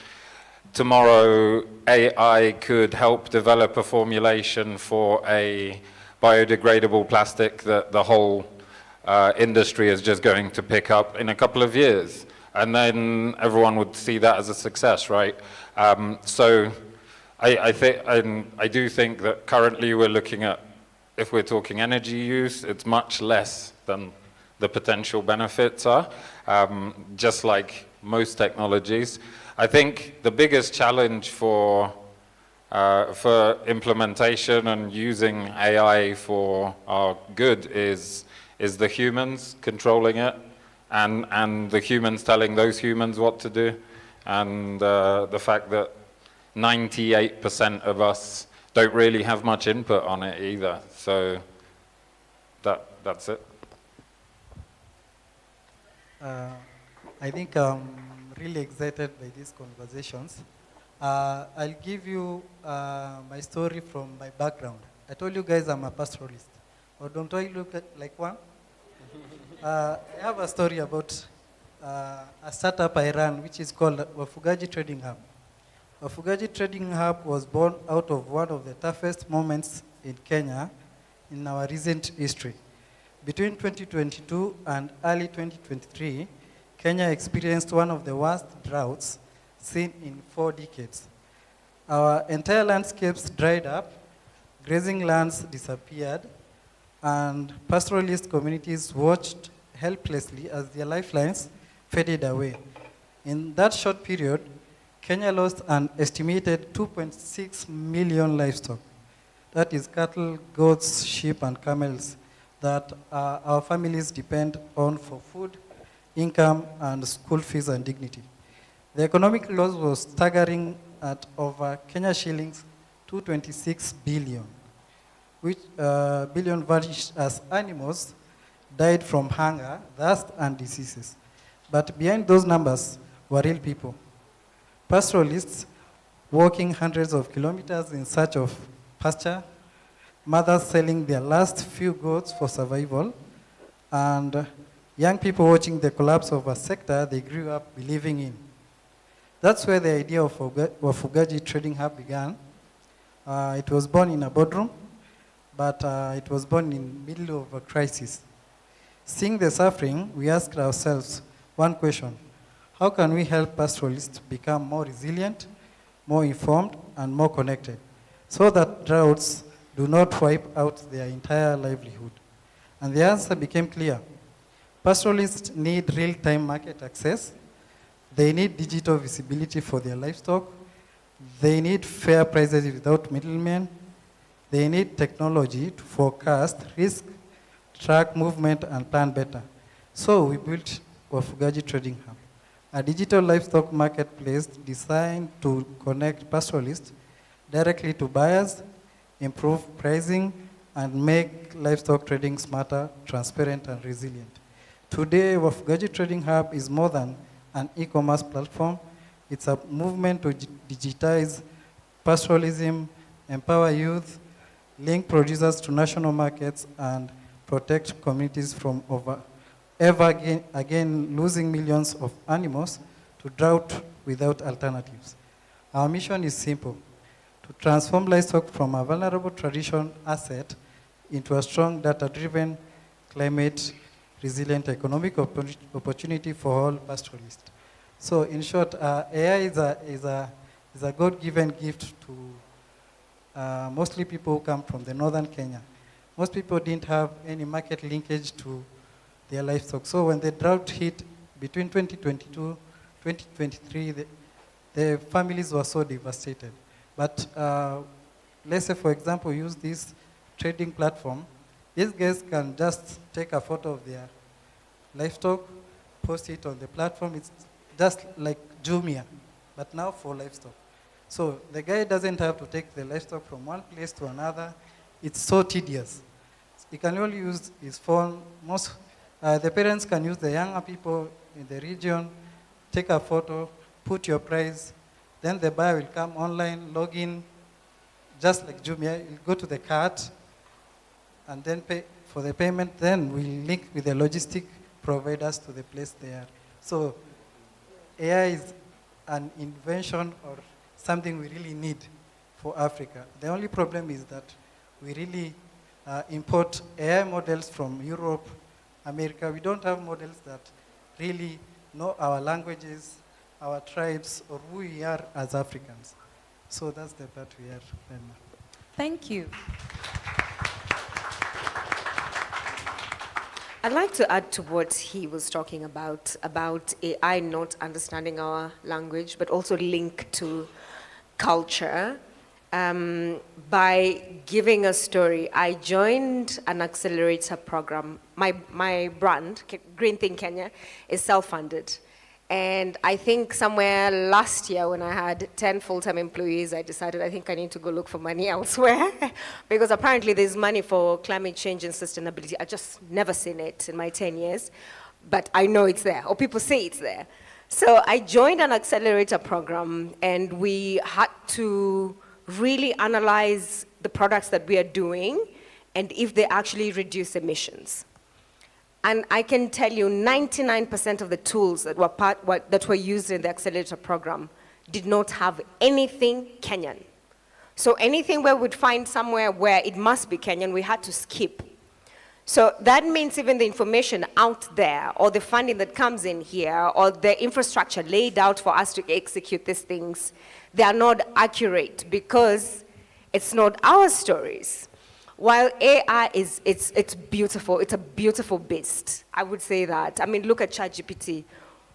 tomorrow AI could help develop a formulation for a biodegradable plastic that the whole industry is just going to pick up in a couple of years. And then everyone would see that as a success, right? So I do think that currently we're looking at, if we're talking energy use, it's much less than the potential benefits are, just like most technologies. I think the biggest challenge for implementation and using AI for our good is the humans controlling it, and the humans telling those humans what to do, and the fact that 98% of us don't really have much input on it either. So that's it. I think I'm really excited by these conversations. I'll give you my story from my background. I told you guys I'm a pastoralist. Or don't I look like one? I have a story about a startup I ran, which is called Wafugaji Trading Hub. Wafugaji Trading Hub was born out of one of the toughest moments in Kenya in our recent history. Between 2022 and early 2023, Kenya experienced one of the worst droughts seen in 4 decades. Our entire landscapes dried up, grazing lands disappeared, and pastoralist communities watched helplessly as their lifelines faded away. In that short period, Kenya lost an estimated 2.6 million livestock. That is cattle, goats, sheep, and camels that our families depend on for food, income, and school fees and dignity. The economic loss was staggering at over Kenya shillings 226 billion, which billion vanished as animals died from hunger, thirst, and diseases. But behind those numbers were real people. Pastoralists walking hundreds of kilometers in search of pasture, mothers selling their last few goats for survival, and young people watching the collapse of a sector they grew up believing in. That's where the idea of Wafugaji Trading Hub began. It was born in a boardroom, but it was born in the middle of a crisis. Seeing the suffering, we asked ourselves one question: how can we help pastoralists become more resilient, more informed, and more connected, so that droughts do not wipe out their entire livelihood? And the answer became clear. Pastoralists need real-time market access. They need digital visibility for their livestock. They need fair prices without middlemen. They need technology to forecast risk, track movement, and plan better. So we built Wafugaji Trading Hub, a digital livestock marketplace designed to connect pastoralists directly to buyers, improve pricing, and make livestock trading smarter, transparent, and resilient. Today, Wafugaji Trading Hub is more than an e-commerce platform. It's a movement to digitize pastoralism, empower youth, link producers to national markets, and protect communities from again losing millions of animals to drought without alternatives. Our mission is simple: to transform livestock from a vulnerable tradition asset into a strong data-driven, climate-resilient economic opportunity for all pastoralists. So in short, AI is a God-given gift to mostly people who come from the northern Kenya. Most people didn't have any market linkage to their livestock. So when the drought hit between 2022, 2023, the families were so devastated. But let's say, for example, use this trading platform. These guys can just take a photo of their livestock, post it on the platform. It's just like Jumia, but now for livestock. So the guy doesn't have to take the livestock from one place to another. It's so tedious. He can only use his phone. The parents can use the younger people in the region, take a photo, put your price, then the buyer will come online, log in, just like Jumia. He'll go to the cart and then pay for the payment. Then we'll link with the logistic providers to the place they are. So AI is an invention or something we really need for Africa. The only problem is that we really import AI models from Europe, America. We don't have models that really know our languages, our tribes, or who we are as Africans. So that's the part we are right now. Thank you. I'd like to add to what he was talking about AI not understanding our language, but also linked to culture. By giving a story, I joined an accelerator program. My brand, Green Thing Kenya, is self-funded. And I think somewhere last year when I had 10 full-time employees, I decided I think I need to go look for money elsewhere because apparently there's money for climate change and sustainability. I just never seen it in my 10 years, but I know it's there, or people say it's there. So I joined an accelerator program, and we had to really analyze the products that we are doing and if they actually reduce emissions. And I can tell you 99% of the tools that were used in the accelerator program did not have anything Kenyan. So anything where we'd find somewhere where it must be Kenyan, we had to skip. So that means even the information out there, or the funding that comes in here, or the infrastructure laid out for us to execute these things, they are not accurate because it's not our stories. While AI it's beautiful, it's a beautiful beast. I would say that. I mean, look at ChatGPT.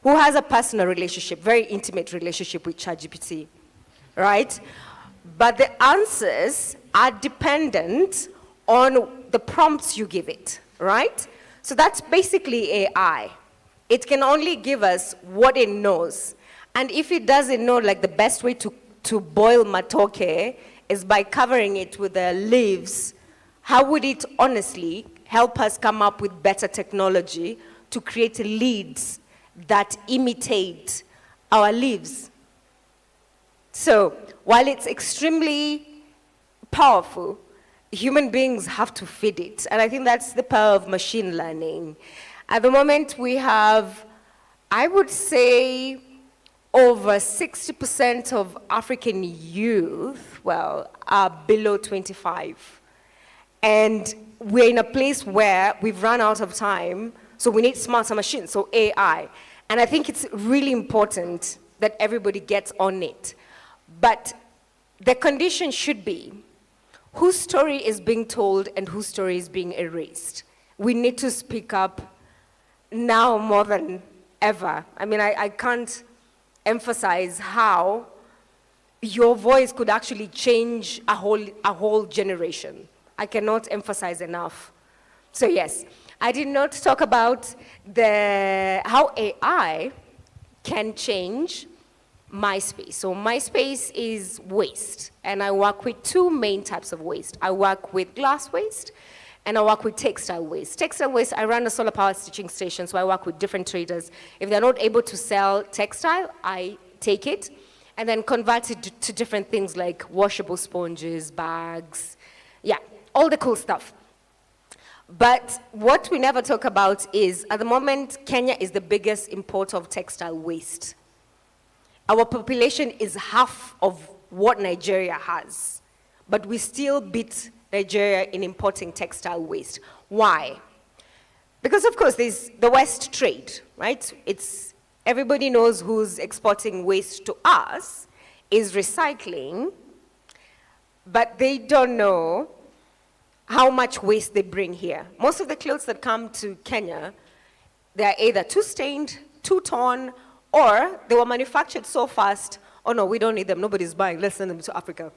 Who has a personal relationship, very intimate relationship with ChatGPT, right? But the answers are dependent on the prompts you give it, right? So that's basically AI. It can only give us what it knows. And if it doesn't know, like the best way to boil matoke is by covering it with the leaves, how would it honestly help us come up with better technology to create leads that imitate our leaves? So while it's extremely powerful, human beings have to feed it. And I think that's the power of machine learning. At the moment, we have, I would say, over 60% of African youth, are below 25. And we're in a place where we've run out of time, so we need smarter machines, so AI. And I think it's really important that everybody gets on it. But the condition should be whose story is being told and whose story is being erased. We need to speak up now more than ever. I mean, I can't emphasize how your voice could actually change a whole generation. I cannot emphasize enough. So yes, I did not talk about how AI can change MySpace. So MySpace is waste, and I work with two main types of waste. I work with glass waste, and I work with textile waste. Textile waste, I run a solar power stitching station, so I work with different traders. If they're not able to sell textile, I take it and then convert it to different things like washable sponges, bags, yeah, all the cool stuff. But what we never talk about is, at the moment, Kenya is the biggest importer of textile waste. Our population is half of what Nigeria has, but we still beat Nigeria in importing textile waste. Why? Because, of course, there's the West trade, right? Everybody knows who's exporting waste to us is recycling, but they don't know how much waste they bring here. Most of the clothes that come to Kenya, they're either too stained, too torn, or they were manufactured so fast, oh no, we don't need them, nobody's buying, let's send them to Africa.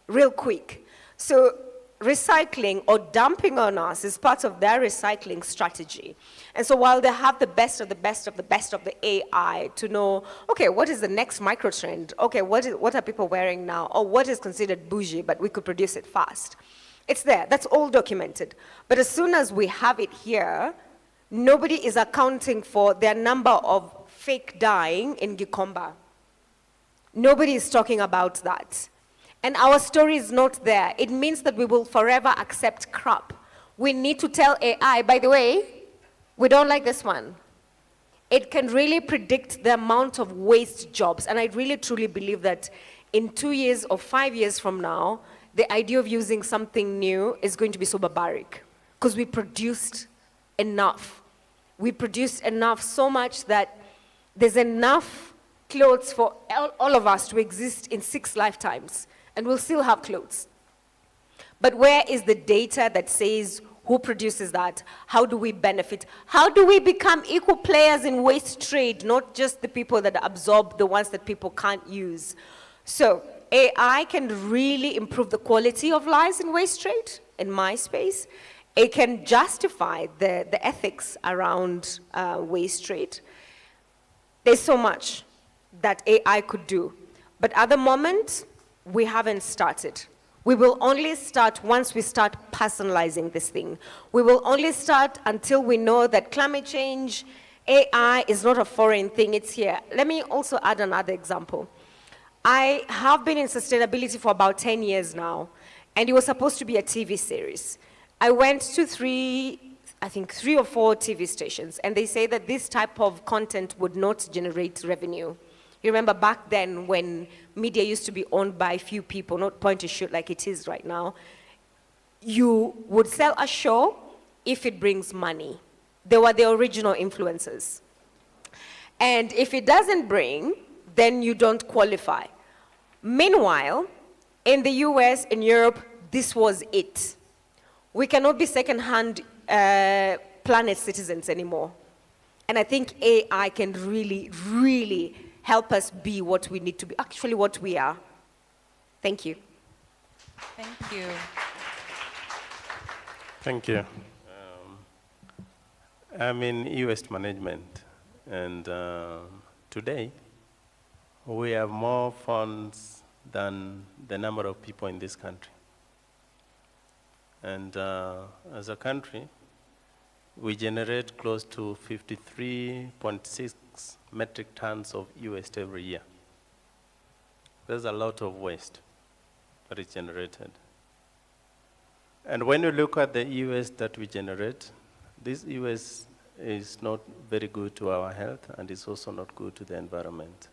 Real quick. So recycling or dumping on us is part of their recycling strategy. And so while they have the best of the best of the best of the AI to know, okay, what is the next micro trend? Okay, what are people wearing now? Or what is considered bougie, but we could produce it fast? It's there, that's all documented. But as soon as we have it here, nobody is accounting for their number of fake dyeing in Gikomba. Nobody is talking about that. And our story is not there. It means that we will forever accept crap. We need to tell AI, by the way, we don't like this one. It can really predict the amount of waste jobs. And I really truly believe that in 2 years or 5 years from now, the idea of using something new is going to be so barbaric. Because we produced enough. We produced enough, so much that there's enough clothes for all of us to exist in 6 lifetimes. And we'll still have clothes. But where is the data that says who produces that? How do we benefit? How do we become equal players in waste trade, not just the people that absorb the ones that people can't use? So AI can really improve the quality of lives in waste trade, in MySpace. It can justify the ethics around waste trade. There's so much that AI could do. But at the moment, we haven't started. We will only start once we start personalizing this thing. We will only start until we know that climate change, AI is not a foreign thing, it's here. Let me also add another example. I have been in sustainability for about 10 years now, and it was supposed to be a TV series. I went to 3 or 4 TV stations, and they say that this type of content would not generate revenue. You remember back then when media used to be owned by a few people, not point and shoot like it is right now. You would sell a show if it brings money. They were the original influencers. And if it doesn't bring, then you don't qualify. Meanwhile, in the US, in Europe, this was it. We cannot be second-hand planet citizens anymore. And I think AI can really, really help us be what we need to be, actually what we are. Thank you. Thank you. Thank you. I'm in e-waste management, and today we have more funds than the number of people in this country. And as a country, we generate close to 53.6 metric tons of e-waste every year. There's a lot of waste that is generated. And when you look at the e-waste that we generate, this e-waste is not very good to our health, and it's also not good to the environment.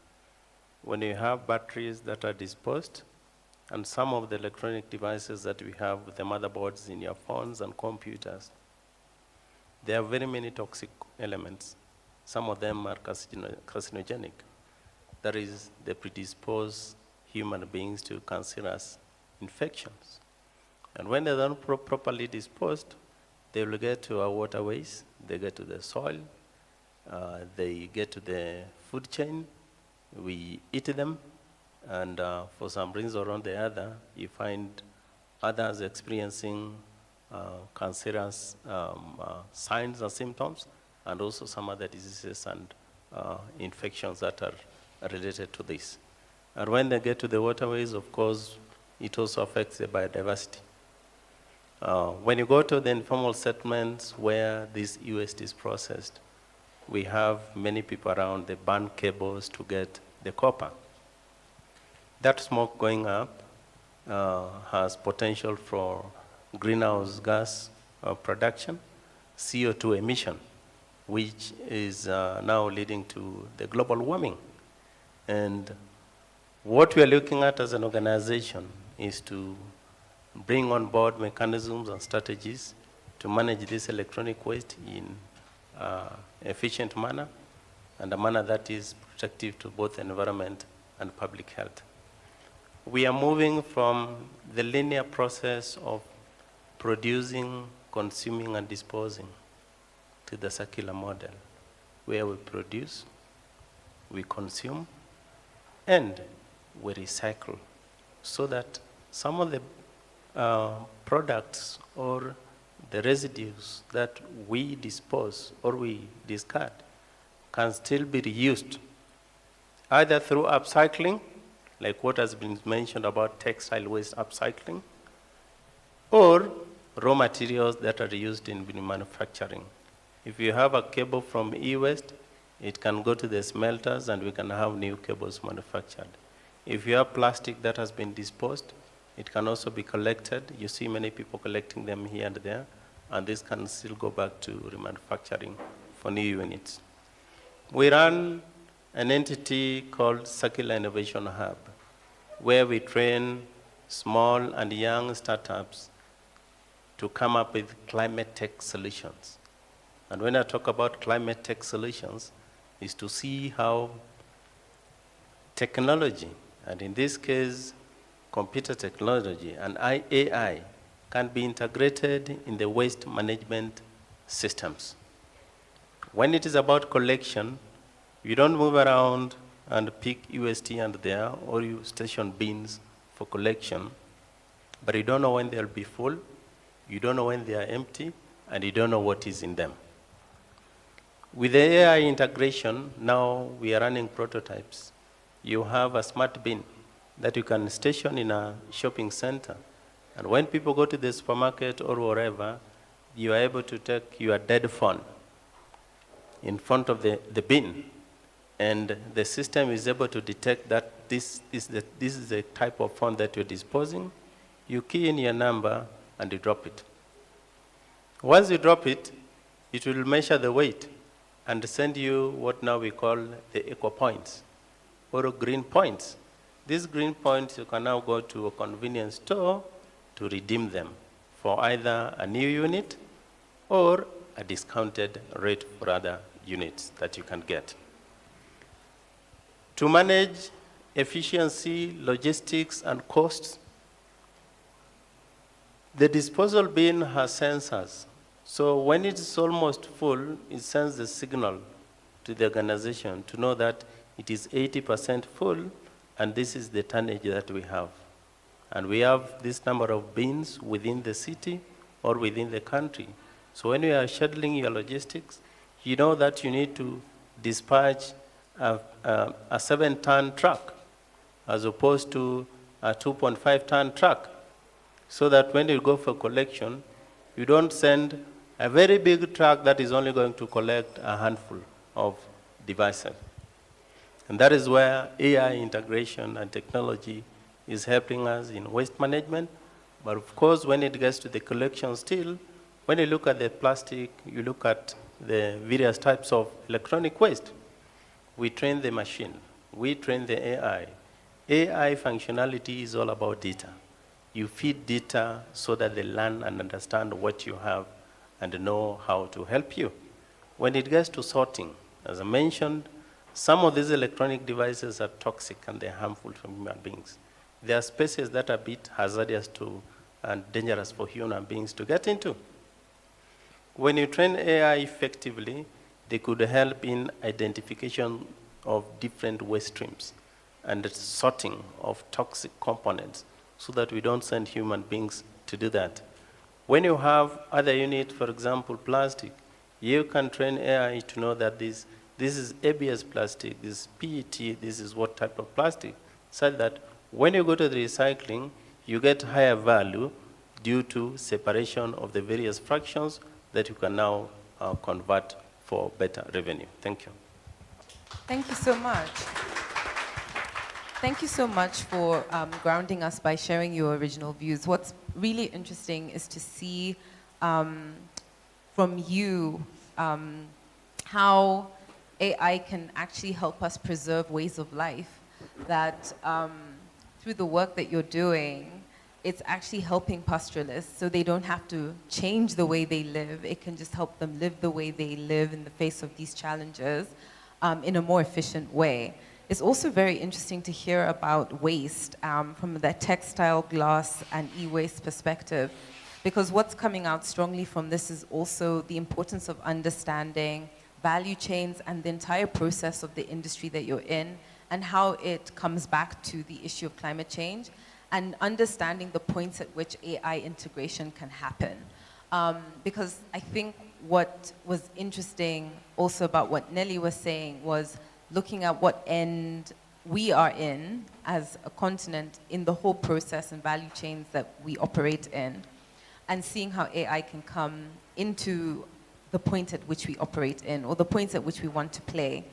When you have batteries that are disposed, and some of the electronic devices that we have with the motherboards in your phones and computers, there are very many toxic elements. Some of them are carcinogenic. That is, they predispose human beings to cancerous infections. And when they're not properly disposed, they will get to our waterways, they get to the soil, They get to the food chain, we eat them, and for some reason or the other, you find others experiencing cancerous signs and symptoms, and also some other diseases and infections that are related to this. And when they get to the waterways, of course, it also affects the biodiversity. When you go to the informal settlements where this waste is processed, we have many people around, they burn cables to get the copper. That smoke going up has potential for greenhouse gas production, CO2 emission, which is now leading to the global warming. And what we are looking at as an organization is to bring on board mechanisms and strategies to manage this electronic waste in efficient manner and a manner that is protective to both the environment and public health. We are moving from the linear process of producing, consuming, and disposing to the circular model, where we produce, we consume, and we recycle, so that some of the products or the residues that we dispose or we discard can still be reused, either through upcycling, like what has been mentioned about textile waste upcycling, or raw materials that are used in manufacturing. If you have a cable from e-waste, it can go to the smelters and we can have new cables manufactured. If you have plastic that has been disposed, it can also be collected. You see many people collecting them here and there, and this can still go back to remanufacturing for new units. We run an entity called Circular Innovation Hub, where we train small and young startups to come up with climate tech solutions. And when I talk about climate tech solutions, is to see how technology, and in this case, computer technology and AI, can be integrated in the waste management systems. When it is about collection, you don't move around and pick UST and there, or you station bins for collection, but you don't know when they'll be full, you don't know when they are empty, and you don't know what is in them. With the AI integration, now we are running prototypes. You have a smart bin that you can station in a shopping center. And when people go to the supermarket or wherever, you are able to take your dead phone in front of the bin. And the system is able to detect that this is the type of phone that you're disposing. You key in your number and you drop it. Once you drop it, it will measure the weight and send you what now we call the eco points or green points. These green points, you can now go to a convenience store to redeem them for either a new unit or a discounted rate for other units that you can get. To manage efficiency, logistics, and costs, the disposal bin has sensors. So when it's almost full, it sends the signal to the organization to know that it is 80% full, and this is the tonnage that we have. And we have this number of bins within the city or within the country. So when you are scheduling your logistics, you know that you need to dispatch a 7-ton truck as opposed to a 2.5-ton truck, so that when you go for collection, you don't send a very big truck that is only going to collect a handful of devices. And that is where AI integration and technology is helping us in waste management. But of course, when it gets to the collection still, when you look at the plastic, you look at the various types of electronic waste, we train the machine, we train the AI. AI functionality is all about data. You feed data so that they learn and understand what you have and know how to help you. When it gets to sorting, as I mentioned, some of these electronic devices are toxic and they're harmful to human beings. There are spaces that are a bit hazardous to and dangerous for human beings to get into. When you train AI effectively, they could help in identification of different waste streams and the sorting of toxic components so that we don't send human beings to do that. When you have other units, for example, plastic, you can train AI to know that this is ABS plastic, this is PET, this is what type of plastic, so that when you go to the recycling, you get higher value due to separation of the various fractions that you can now convert for better revenue. Thank you. Thank you so much. Thank you so much for grounding us by sharing your original views. What's really interesting is to see from you how AI can actually help us preserve ways of life, that through the work that you're doing, it's actually helping pastoralists so they don't have to change the way they live. It can just help them live the way they live in the face of these challenges in a more efficient way. It's also very interesting to hear about waste from the textile, glass, and e-waste perspective, because what's coming out strongly from this is also the importance of understanding value chains and the entire process of the industry that you're in, and how it comes back to the issue of climate change, and understanding the points at which AI integration can happen. Because I think what was interesting also about what Nelly was saying was looking at what end we are in as a continent in the whole process and value chains that we operate in, and seeing how AI can come into the point at which we operate in, or the points at which we want to play.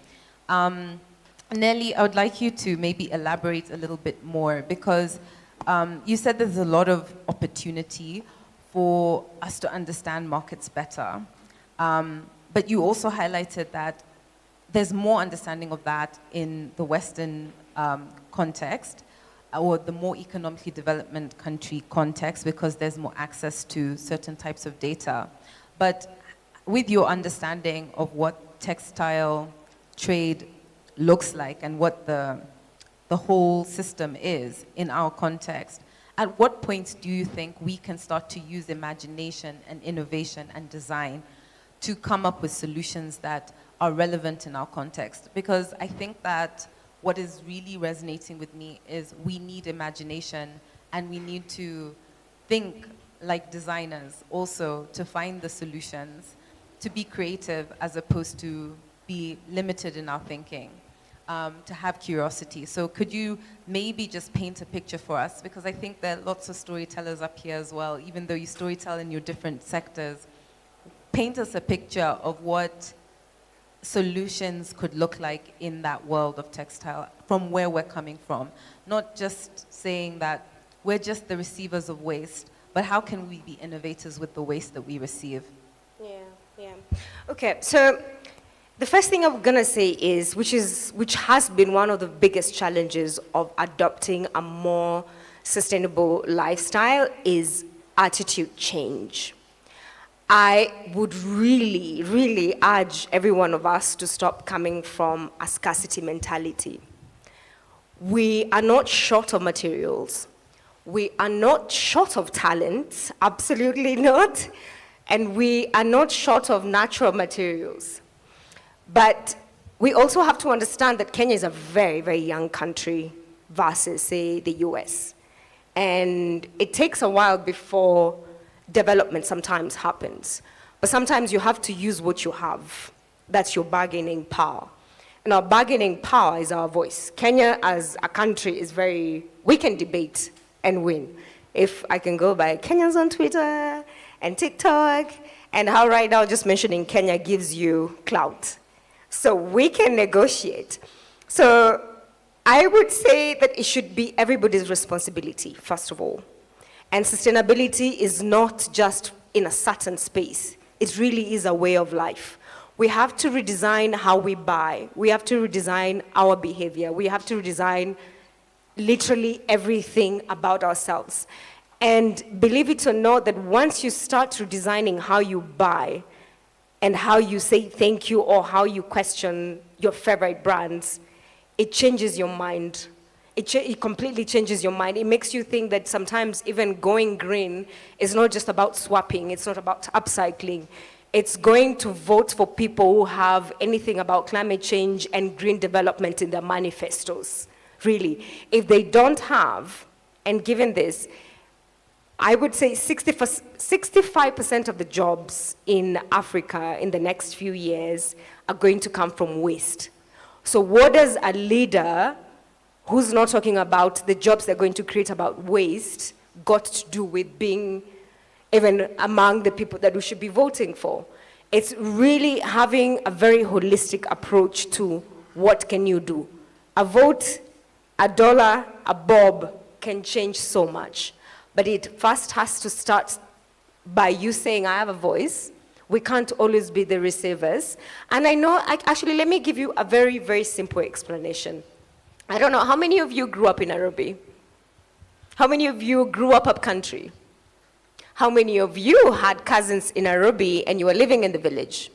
Nelly, I would like you to maybe elaborate a little bit more, because you said there's a lot of opportunity for us to understand markets better. But you also highlighted that there's more understanding of that in the Western context, or the more economically development country context, because there's more access to certain types of data. But with your understanding of what textile trade looks like and what the whole system is in our context, at what point do you think we can start to use imagination and innovation and design to come up with solutions that are relevant in our context? Because I think that what is really resonating with me is we need imagination, and we need to think like designers also to find the solutions, to be creative as opposed to be limited in our thinking, to have curiosity. So could you maybe just paint a picture for us? Because I think there are lots of storytellers up here as well, even though you storytell in your different sectors. Paint us a picture of what solutions could look like in that world of textile from where we're coming from. Not just saying that we're just the receivers of waste, but how can we be innovators with the waste that we receive? Yeah. Okay, so the first thing I'm gonna say is, which has been one of the biggest challenges of adopting a more sustainable lifestyle, is attitude change. I would really, really urge every one of us to stop coming from a scarcity mentality. We are not short of materials. We are not short of talent, absolutely not. And we are not short of natural materials. But we also have to understand that Kenya is a very, very young country versus, say, the US. And it takes a while before development sometimes happens. But sometimes you have to use what you have. That's your bargaining power. And our bargaining power is our voice. Kenya as a country is we can debate and win. If I can go by Kenyans on Twitter and TikTok, and how right now just mentioning Kenya gives you clout. So we can negotiate. So I would say that it should be everybody's responsibility, first of all. And sustainability is not just in a certain space. It really is a way of life. We have to redesign how we buy. We have to redesign our behavior. We have to redesign literally everything about ourselves. And believe it or not, that once you start redesigning how you buy and how you say thank you, or how you question your favorite brands, it changes your mind. It completely changes your mind. It makes you think that sometimes even going green is not just about swapping, it's not about upcycling. It's going to vote for people who have anything about climate change and green development in their manifestos, really. If they don't have, and given this, I would say 65% of the jobs in Africa in the next few years are going to come from waste. So what does a leader who's not talking about the jobs they're going to create about waste got to do with being even among the people that we should be voting for? It's really having a very holistic approach to what can you do. A vote, a dollar, a bob can change so much. But it first has to start by you saying, I have a voice. We can't always be the receivers. And I know, actually, let me give you a very, very simple explanation. I don't know, how many of you grew up in Nairobi? How many of you grew up country? How many of you had cousins in Nairobi and you were living in the village?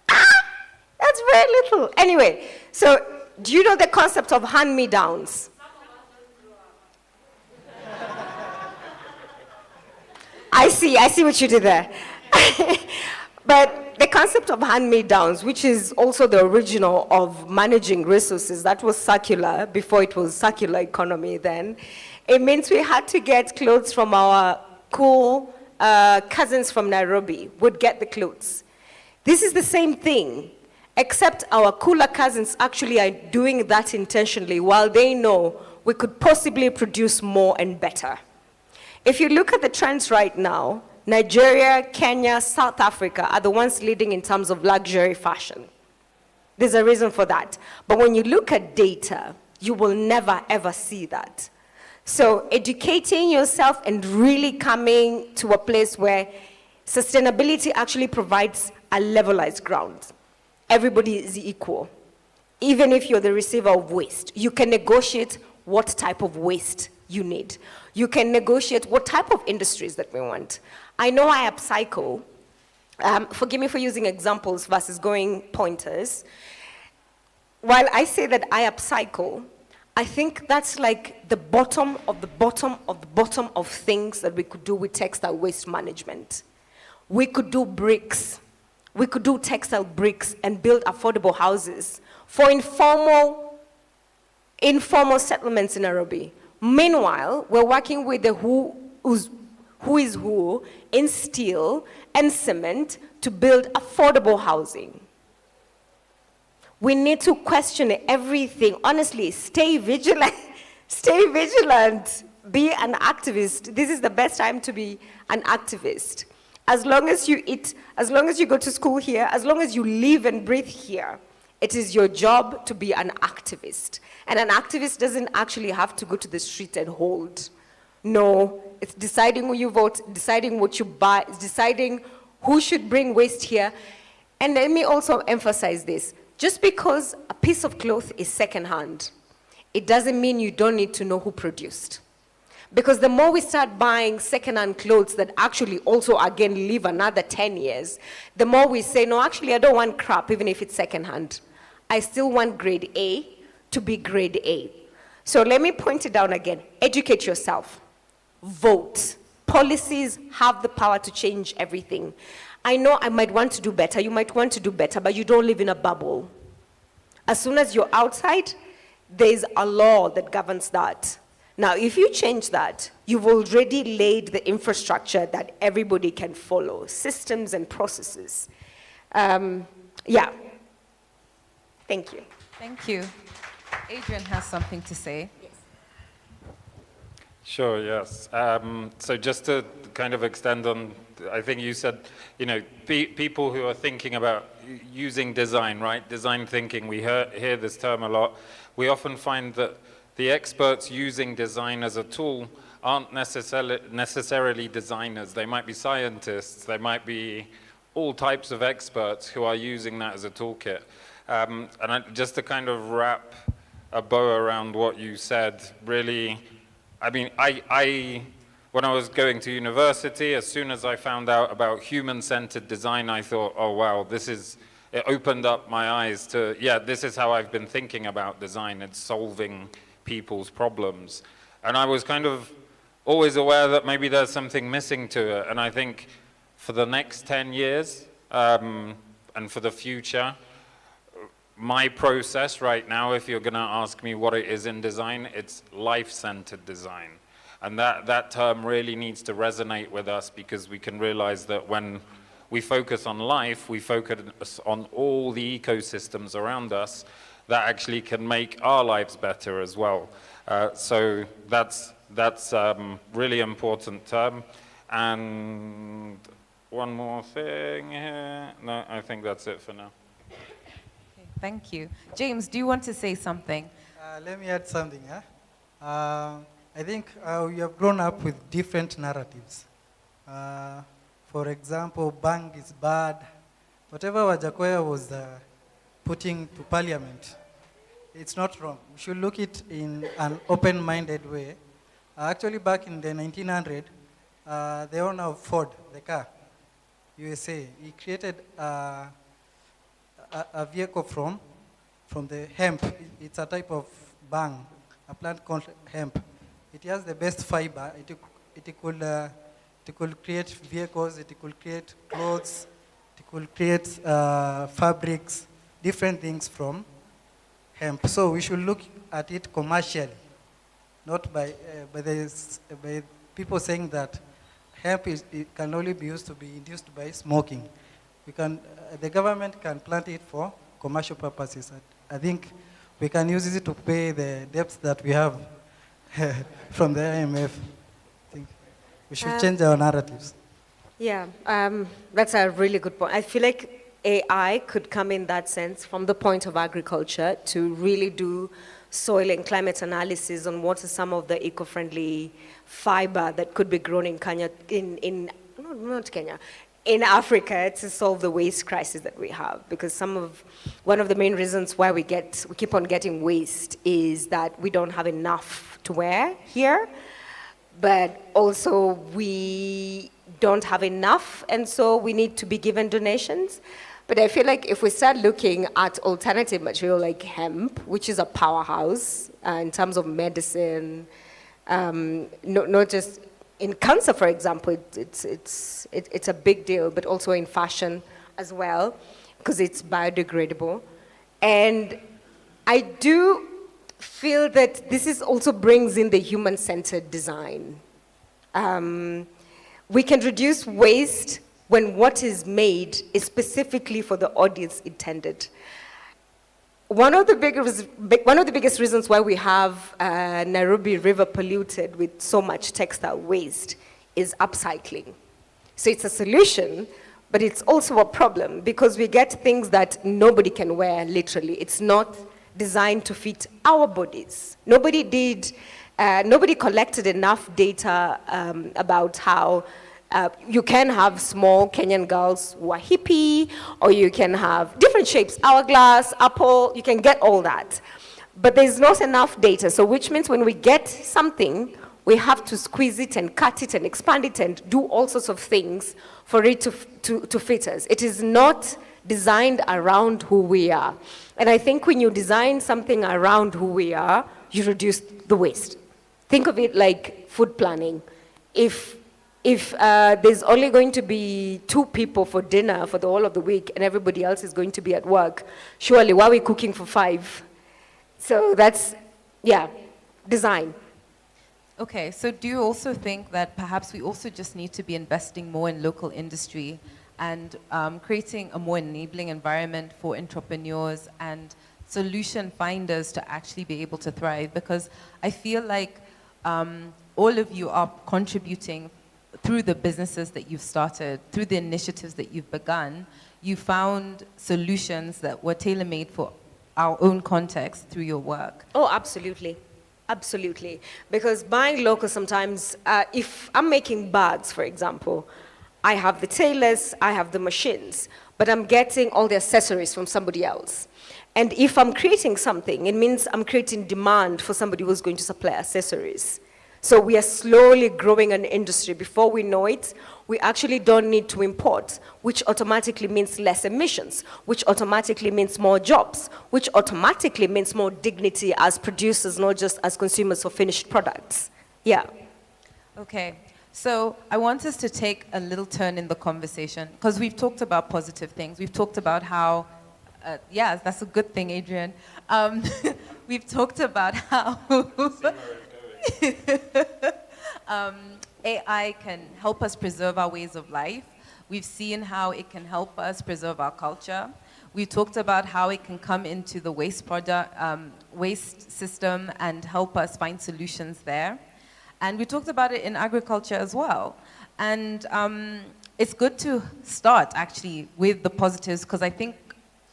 That's very little. Anyway, so do you know the concept of hand-me-downs? I see what you did there. But the concept of hand-me-downs, which is also the original of managing resources, that was circular before it was circular economy then. It means we had to get clothes from our cool cousins from Nairobi would get the clothes. This is the same thing, except our cooler cousins actually are doing that intentionally while they know we could possibly produce more and better. If you look at the trends right now, Nigeria, Kenya, South Africa are the ones leading in terms of luxury fashion. There's a reason for that. But when you look at data, you will never ever see that. So educating yourself and really coming to a place where sustainability actually provides a levelized ground. Everybody is equal. Even if you're the receiver of waste, you can negotiate what type of waste you need. You can negotiate what type of industries that we want. I know I upcycle. Forgive me for using examples versus going pointers. While I say that I upcycle, I think that's like the bottom of the bottom of the bottom of things that we could do with textile waste management. We could do bricks. We could do textile bricks and build affordable houses for informal settlements in Nairobi. Meanwhile, we're working with the who is who in steel and cement to build affordable housing. We need to question everything. Honestly, stay vigilant. Stay vigilant. Be an activist. This is the best time to be an activist. As long as you eat, as long as you go to school here, as long as you live and breathe here, it is your job to be an activist. And an activist doesn't actually have to go to the street and hold. No, it's deciding who you vote, deciding what you buy, deciding who should bring waste here. And let me also emphasize this. Just because a piece of cloth is secondhand, it doesn't mean you don't need to know who produced. Because the more we start buying secondhand clothes that actually also, again, live another 10 years, the more we say, no, actually, I don't want crap, even if it's secondhand. I still want grade A to be grade A. So let me point it down again. Educate yourself. Vote. Policies have the power to change everything. I know I might want to do better, you might want to do better, but you don't live in a bubble. As soon as you're outside, there's a law that governs that. Now, if you change that, you've already laid the infrastructure that everybody can follow, systems and processes. Yeah. Thank you. Thank you. Adrian has something to say. Sure, yes. So just to kind of extend on, I think you said, you know, people who are thinking about using design, right? Design thinking, we hear this term a lot. We often find that the experts using design as a tool aren't necessarily designers. They might be scientists, they might be all types of experts who are using that as a toolkit. Just to kind of wrap a bow around what you said, really, I mean, when I was going to university, as soon as I found out about human-centered design, I thought, oh wow, it opened up my eyes to, yeah, this is how I've been thinking about design. It's solving people's problems. And I was kind of always aware that maybe there's something missing to it. And I think For the next 10 years and for the future, my process right now, if you're going to ask me what it is in design, it's life-centered design. And that term really needs to resonate with us, because we can realize that when we focus on life, we focus on all the ecosystems around us that actually can make our lives better as well. So that's really important term. And one more thing here. No, I think that's it for now. Okay, thank you. James, do you want to say something? Let me add something. I think we have grown up with different narratives. For example, bang is bad. Whatever Wajakoya was putting to parliament, it's not wrong. We should look it in an open-minded way. Actually, back in the 1900s, the owner of Ford, the car, USA, he created a vehicle from the hemp. It's a type of bang, a plant called hemp. It has the best fiber. It could create vehicles, it could create clothes, it could create fabrics, different things from hemp. So we should look at it commercially, not by people saying that hemp it can only be used to be induced by smoking. The government can plant it for commercial purposes. I think we can use it to pay the debts that we have from the IMF. I think we should change our narratives. Yeah, that's a really good point. I feel like AI could come in that sense from the point of agriculture to really do soil and climate analysis on what are some of the eco-friendly fiber that could be grown in Kenya, not Kenya, in Africa to solve the waste crisis that we have. Because one of the main reasons why we keep on getting waste is that we don't have enough to wear here, but also we don't have enough, and so we need to be given donations. But I feel like if we start looking at alternative material like hemp, which is a powerhouse in terms of medicine, not just in cancer, for example, it's a big deal, but also in fashion as well, because it's biodegradable. And I do feel that this also brings in the human-centered design. We can reduce waste when what is made is specifically for the audience intended. One of the biggest reasons why we have Nairobi River polluted with so much textile waste is upcycling. So it's a solution, but it's also a problem because we get things that nobody can wear, literally. It's not designed to fit our bodies. Nobody collected enough data about how you can have small Kenyan girls who are hippie, or you can have different shapes, hourglass, apple, you can get all that. But there's not enough data, so which means when we get something, we have to squeeze it and cut it and expand it and do all sorts of things for it to fit us. It is not designed around who we are. And I think when you design something around who we are, you reduce the waste. Think of it like food planning. If there's only going to be 2 people for dinner for the whole of the week and everybody else is going to be at work, surely why are we cooking for 5? So that's, design. Okay, so do you also think that perhaps we also just need to be investing more in local industry and creating a more enabling environment for entrepreneurs and solution finders to actually be able to thrive? Because I feel like all of you are contributing through the businesses that you've started, through the initiatives that you've begun. You found solutions that were tailor-made for our own context through your work. Oh, absolutely. Absolutely. Because buying local sometimes, if I'm making bags, for example, I have the tailors, I have the machines, but I'm getting all the accessories from somebody else. And if I'm creating something, it means I'm creating demand for somebody who's going to supply accessories. So we are slowly growing an industry. Before we know it, we actually don't need to import, which automatically means less emissions, which automatically means more jobs, which automatically means more dignity as producers, not just as consumers of finished products. Yeah. Okay, So I want us to take a little turn in the conversation because we've talked about positive things. We've talked about how, yeah, that's a good thing, Adrian. We've talked about how AI can help us preserve our ways of life. We've seen how it can help us preserve our culture. We talked about how it can come into the waste system and help us find solutions there. And we talked about it in agriculture as well. And it's good to start, actually, with the positives, because I think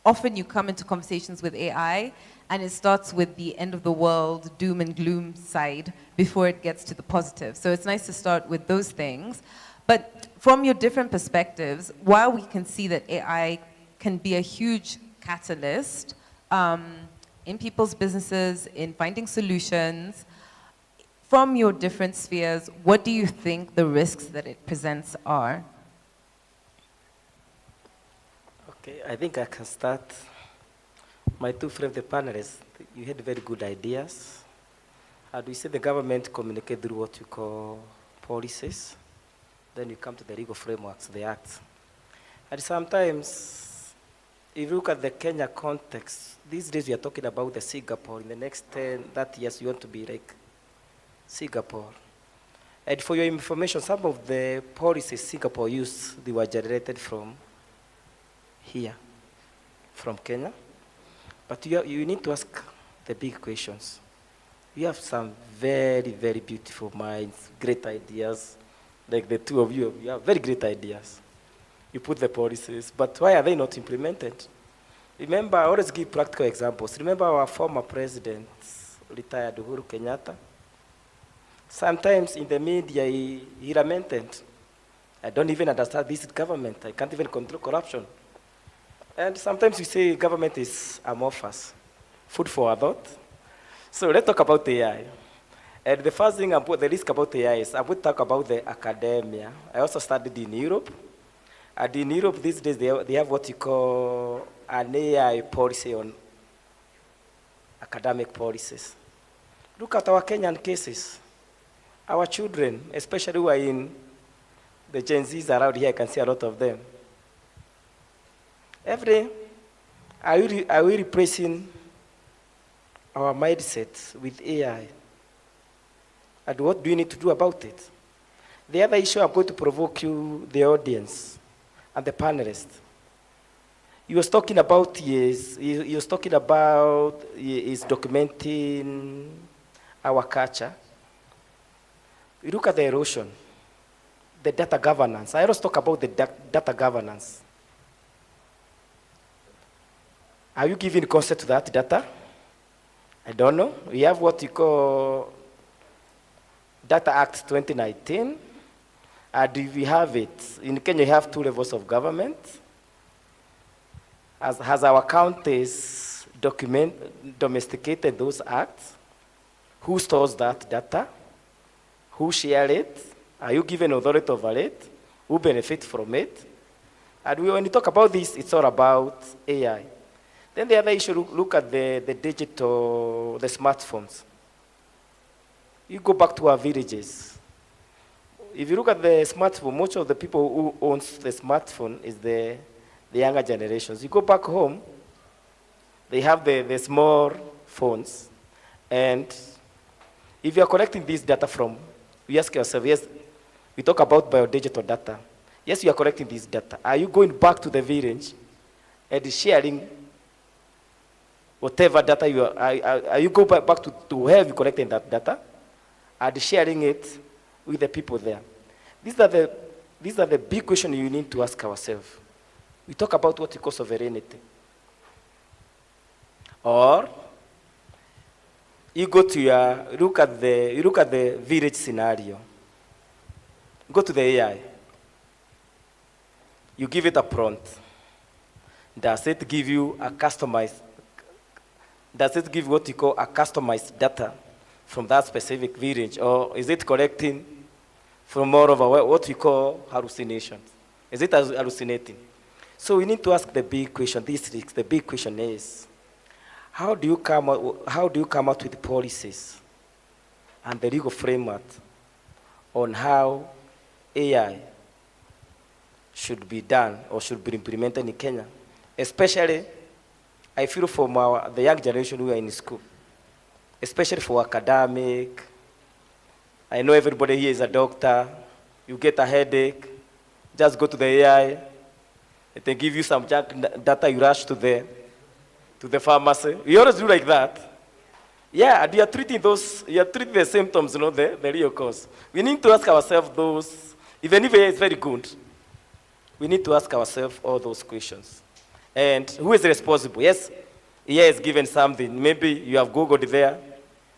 often you come into conversations with AI, and it starts with the end of the world, doom and gloom side before it gets to the positive. So it's nice to start with those things. But from your different perspectives, while we can see that AI can be a huge catalyst in people's businesses, in finding solutions, from your different spheres, what do you think the risks that it presents are? Okay, I think I can start. My two friends, the panelists, you had very good ideas. And we say the government communicate through what you call policies. Then you come to the legal frameworks, the acts. And sometimes, if you look at the Kenya context, these days we are talking about the Singapore. In the next 10, 30 years, you want to be like Singapore. And for your information, some of the policies Singapore used, they were generated from here, from Kenya. But you need to ask the big questions. You have some very, very beautiful minds, great ideas. Like the two of you have very great ideas. You put the policies, but why are they not implemented? Remember, I always give practical examples. Remember our former president, retired Uhuru Kenyatta? Sometimes in the media, he lamented, I don't even understand this government. I can't even control corruption. And sometimes we say government is amorphous, food for thought. So let's talk about AI. And the first thing the risk about AI is I would talk about the academia. I also studied in Europe. And in Europe these days, they have what you call an AI policy on academic policies. Look at our Kenyan cases. Our children, especially who are in the Gen Zs around here, I can see a lot of them. Every day, are we replacing our mindset with AI? And what do you need to do about it? The other issue I'm going to provoke you, the audience, and the panelists. He was talking about documenting our culture. We look at the erosion, the data governance. I always talk about the data governance. Are you giving consent to that data? I don't know. We have what you call Data Act 2019. And we have it. In Kenya, you have two levels of government. Has our counties domesticated those acts? Who stores that data? Who shares it? Are you given authority over it? Who benefits from it? And when you talk about this, it's all about AI. Then the other issue, look at the digital, the smartphones. You go back to our villages. If you look at the smartphone, most of the people who owns the smartphone is the younger generations. You go back home, they have the small phones. And if you are collecting this data from, you ask yourself, yes, we talk about biodigital data. Yes, you are collecting this data. Are you going back to the village and sharing whatever data you are you go back to where you collected that data and sharing it with the people there? These are the big questions you need to ask ourselves. We talk about what we call sovereignty. Or you go to look at the village scenario. Go to the AI. You give it a prompt. Does it give you a customized? Does it give what you call a customized data from that specific village, or is it collecting from more of what we call hallucinations? Is it hallucinating? So we need to ask the big question. The big question is, how do you come out with policies and the legal framework on how AI should be done or should be implemented in Kenya, especially I feel from the young generation who are in school, especially for academic. I know everybody here is a doctor. You get a headache, just go to the AI. They give you some junk data, you rush to the pharmacy. We always do like that. Yeah, and you are treating the symptoms, the real cause. We need to ask ourselves those, even if it's very good, we need to ask ourselves all those questions. And who is responsible? Yes, AI is given something. Maybe you have Googled there.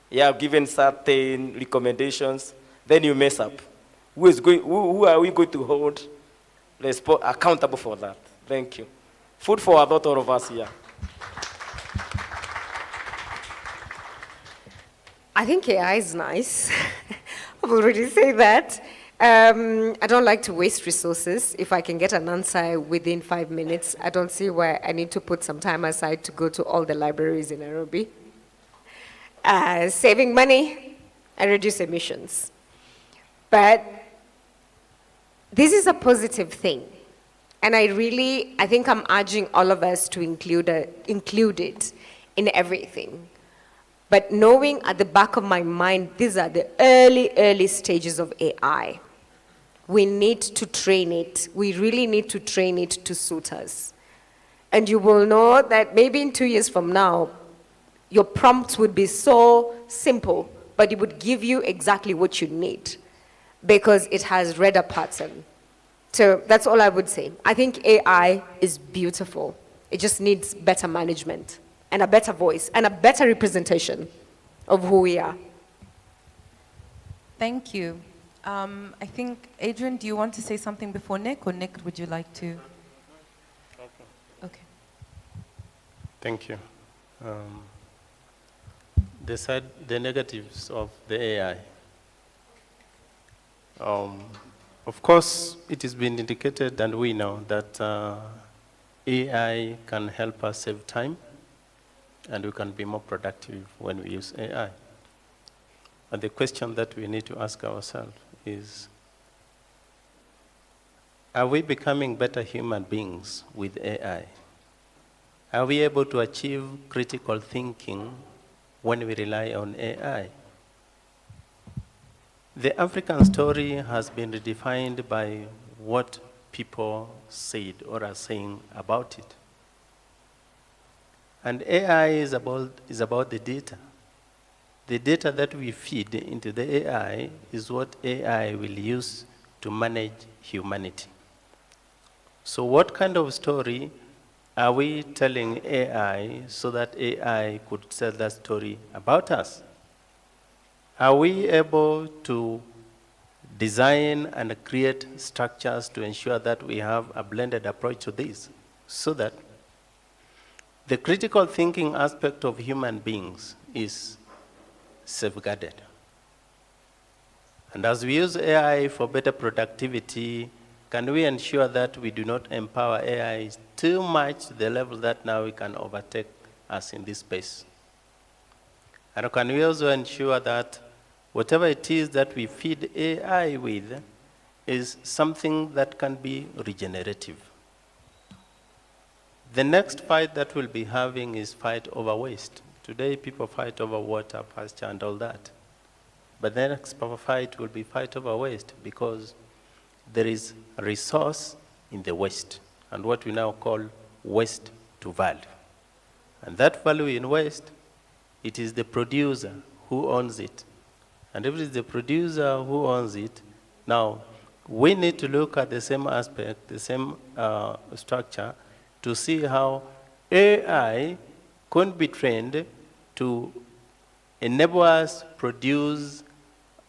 You have given certain recommendations. Then you mess up. Who are we going to hold accountable for that? Thank you. Food for thought, all of us here. I think AI is nice. I've already said that. I don't like to waste resources. If I can get an answer within 5 minutes, I don't see why I need to put some time aside to go to all the libraries in Nairobi. Saving money and reduce emissions. But this is a positive thing. And I think I'm urging all of us to include it in everything. But knowing at the back of my mind, these are the early stages of AI. We need to train it. We really need to train it to suit us. And you will know that maybe in 2 years from now, your prompts would be so simple, but it would give you exactly what you need because it has read a pattern. So that's all I would say. I think AI is beautiful. It just needs better management and a better voice and a better representation of who we are. Thank you. I think, Adrian, do you want to say something before Nick, or Nick, would you like to? Okay. Thank you. The negatives of the AI. Of course, it has been indicated, and we know that AI can help us save time, and we can be more productive when we use AI. But the question that we need to ask ourselves is, are we becoming better human beings with AI? Are we able to achieve critical thinking when we rely on AI? The African story has been redefined by what people said or are saying about it. And AI is about the data. The data that we feed into the AI is what AI will use to manage humanity. So what kind of story are we telling AI so that AI could tell that story about us? Are we able to design and create structures to ensure that we have a blended approach to this so that the critical thinking aspect of human beings is safeguarded? And as we use AI for better productivity, can we ensure that we do not empower AI too much to the level that now we can overtake us in this space? And can we also ensure that whatever it is that we feed AI with is something that can be regenerative? The next fight that we'll be having is fight over waste. Today, people fight over water, pasture, and all that. But the next fight will be fight over waste because there is a resource in the waste, and what we now call waste to value. And that value in waste, it is the producer who owns it. And if it is the producer who owns it, now we need to look at the same aspect, the same structure, to see how AI could be trained to enable us produce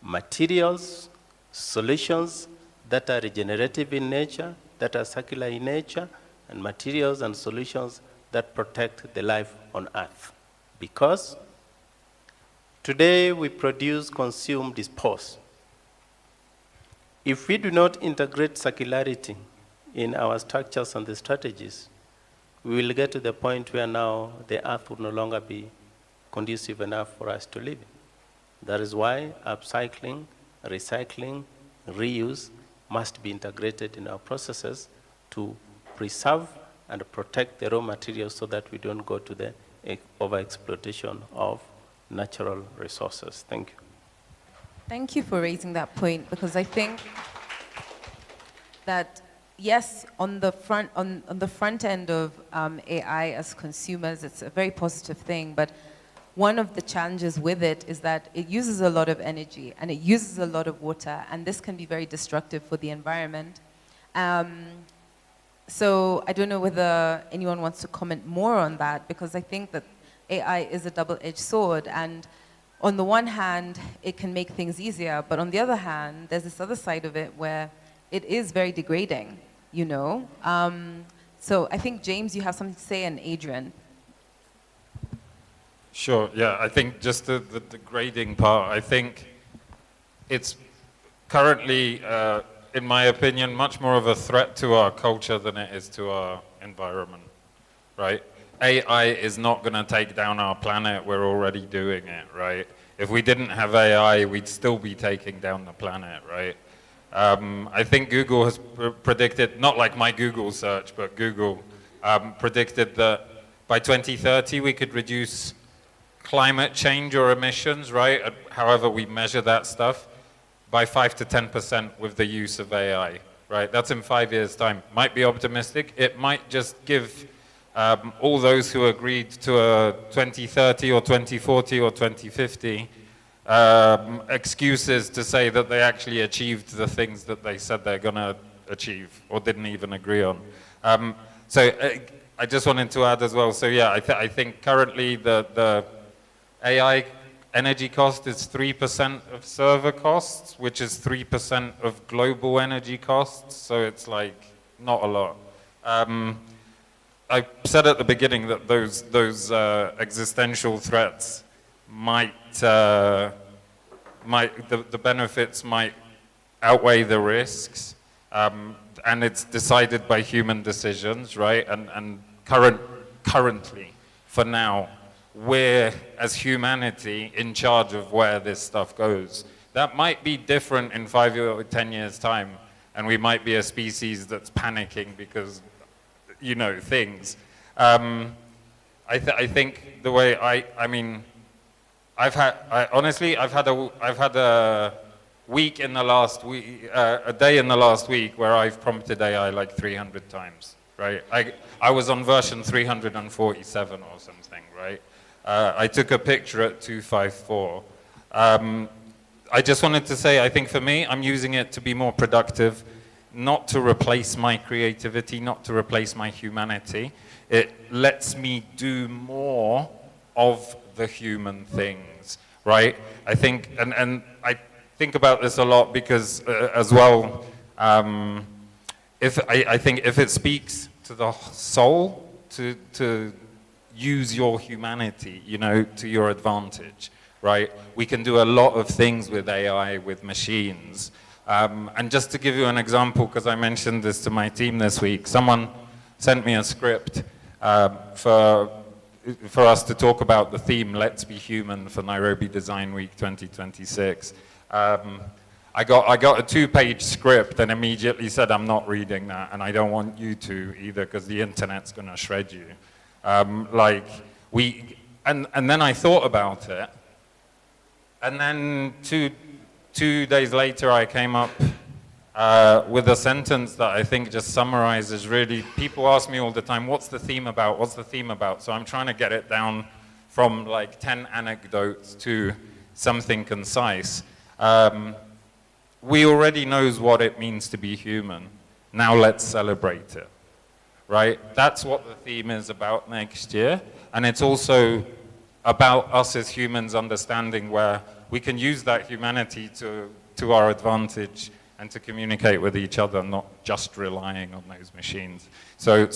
materials, solutions that are regenerative in nature, that are circular in nature, and materials and solutions that protect the life on Earth. Because today we produce, consume, dispose. If we do not integrate circularity in our structures and the strategies, we will get to the point where now the Earth will no longer be conducive enough for us to live in. That is why upcycling, recycling, reuse must be integrated in our processes to preserve and protect the raw materials so that we don't go to the overexploitation of natural resources. Thank you. Thank you for raising that point, because I think that yes, on the front end of AI as consumers, it's a very positive thing, but one of the challenges with it is that it uses a lot of energy and it uses a lot of water, and this can be very destructive for the environment. So I don't know whether anyone wants to comment more on that, because I think that AI is a double-edged sword, and on the one hand, it can make things easier, but on the other hand, there's this other side of it where it is very degrading, you know? So I think, James, you have something to say, and Adrian. Sure, yeah, I think just the degrading part, I think it's currently, in my opinion, much more of a threat to our culture than it is to our environment, right? AI is not going to take down our planet, we're already doing it, right? If we didn't have AI, we'd still be taking down the planet, right? I think Google has predicted, not like my Google search, but Google predicted that by 2030 we could reduce climate change or emissions, right? However we measure that stuff, by 5 to 10% with the use of AI, right? That's in 5 years' time. Might be optimistic. It might just give all those who agreed to a 2030 or 2040 or 2050 excuses to say that they actually achieved the things that they said they're going to achieve or didn't even agree on. I just wanted to add as well, so yeah, I think currently the AI energy cost is 3% of server costs, which is 3% of global energy costs, so it's like not a lot. I said at the beginning that those existential threats the benefits might outweigh the risks, and it's decided by human decisions, right? And currently, for now, we're, as humanity, in charge of where this stuff goes. That might be different in 5 or 10 years' time, and we might be a species that's panicking because, you know, things. I think the way I've had a week in the last week, a day in the last week where I've prompted AI like 300 times, right? I was on version 347 or something, right? I took a picture at 254. I just wanted to say, I think for me, I'm using it to be more productive, not to replace my creativity, not to replace my humanity. It lets me do more of the human things, right? I think, and I think about this a lot because as well, I think if it speaks to the soul, to use your humanity, you know, to your advantage, right? We can do a lot of things with AI, with machines. And just to give you an example, because I mentioned this to my team this week, someone sent me a script for us to talk about the theme, Let's Be Human, for Nairobi Design Week 2026. I got a 2-page script and immediately said, I'm not reading that, and I don't want you to either, because the internet's going to shred you. And then I thought about it, and then two days later I came up with a sentence that I think just summarizes really, people ask me all the time, what's the theme about, what's the theme about? So I'm trying to get it down from like 10 anecdotes to something concise. We already knows what it means to be human. Now let's celebrate it, right? That's what the theme is about next year. And it's also about us as humans understanding where we can use that humanity to our advantage and to communicate with each other, not just relying on those machines. So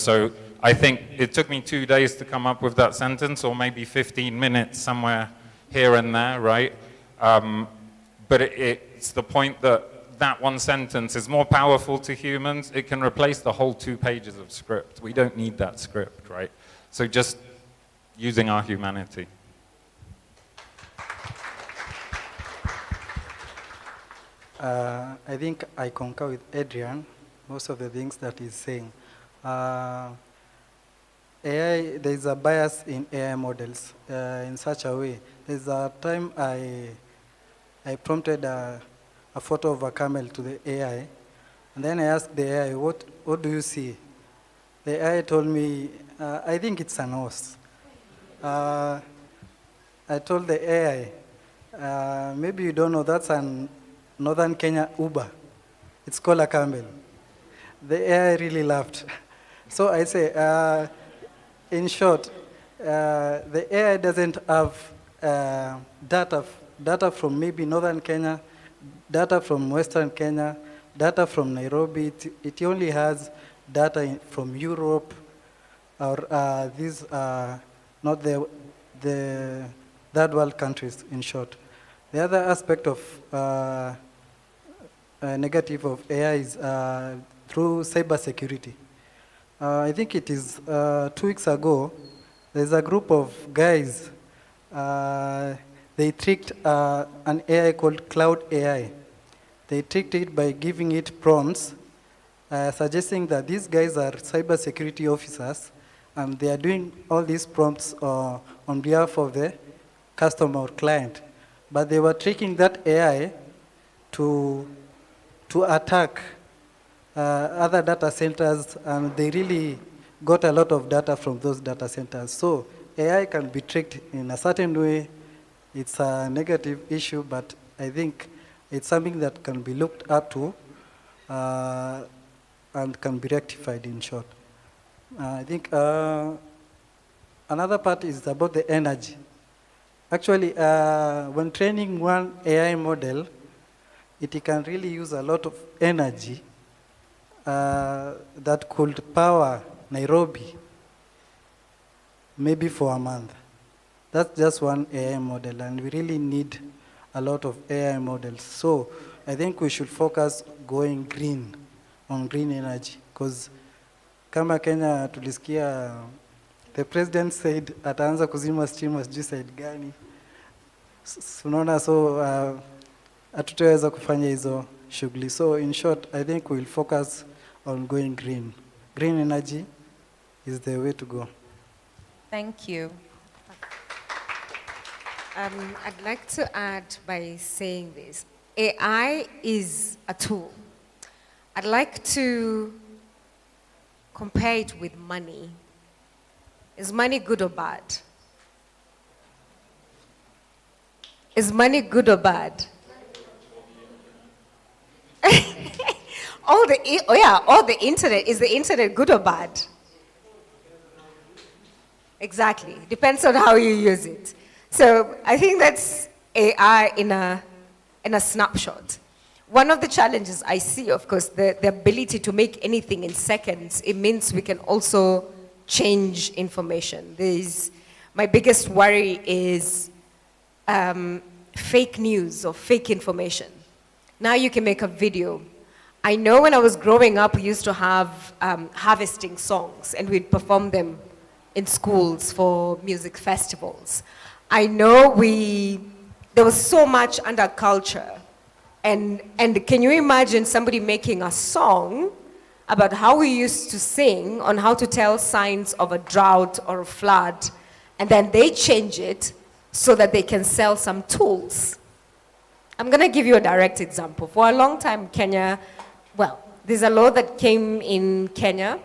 I think it took me 2 days to come up with that sentence, or maybe 15 minutes somewhere here and there, right? But it's the point that one sentence is more powerful to humans. It can replace the whole 2 pages of script. We don't need that script, right? So just using our humanity. I think I concur with Adrian, most of the things that he's saying. AI, there's a bias in AI models in such a way. There's a time I prompted a photo of a camel to the AI, and then I asked the AI, what do you see? The AI told me, I think it's an horse. I told the AI, maybe you don't know, that's an Northern Kenya Uber. It's called a camel. The AI really laughed. So I say, in short, the AI doesn't have data from maybe Northern Kenya, data from Western Kenya, data from Nairobi. It only has data from Europe, or these are not the third world countries, in short. The other aspect of negative of AI is through cybersecurity. I think it is 2 weeks ago, there's a group of guys, they tricked an AI called Cloud AI. They tricked it by giving it prompts, suggesting that these guys are cybersecurity officers, and they are doing all these prompts on behalf of the customer or client. But they were tricking that AI to attack other data centers, and they really got a lot of data from those data centers. So AI can be tricked in a certain way. It's a negative issue, but I think it's something that can be looked up to and can be rectified, in short. I think another part is about the energy. Actually, when training one AI model, it can really use a lot of energy that could power Nairobi maybe for a month. That's just one AI model, and we really need a lot of AI models. So I think we should focus going green, on green energy, because kama Kenya tulisikia the president said ataanza kuzima stima sijui side gani. Unaona, so hatutaweza kufanya hizo shughuli. So in short, I think we'll focus on going green. Green energy is the way to go. Thank you. I'd like to add by saying this. AI is a tool. I'd like to compare it with money. Is money good or bad? Is money good or bad? All the internet. Is the internet good or bad? Exactly. Depends on how you use it. So I think that's AI in a snapshot. One of the challenges I see, of course, the ability to make anything in seconds, it means we can also change information. My biggest worry is fake news or fake information. Now you can make a video. I know when I was growing up, we used to have harvesting songs, and we'd perform them in schools for music festivals. I know there was so much under culture. And can you imagine somebody making a song about how we used to sing on how to tell signs of a drought or a flood, and then they change it so that they can sell some tools? I'm going to give you a direct example. For a long time, Kenya, well, there's a law that came in Kenya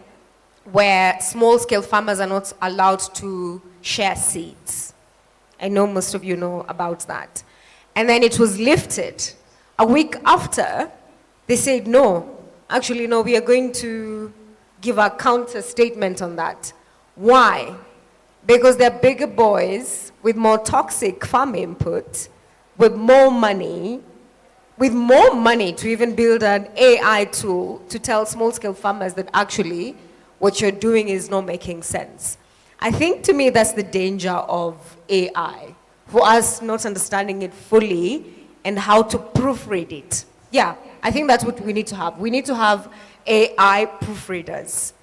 where small-scale farmers are not allowed to share seeds. I know most of you know about that. And then it was lifted. A week after, they said, no, actually, no, we are going to give a counter statement on that. Why? Because they're bigger boys with more toxic farm input, with more money to even build an AI tool to tell small-scale farmers that actually what you're doing is not making sense. I think, to me, that's the danger of AI, for us not understanding it fully and how to proofread it. Yeah, I think that's what we need to have. We need to have AI proofreaders.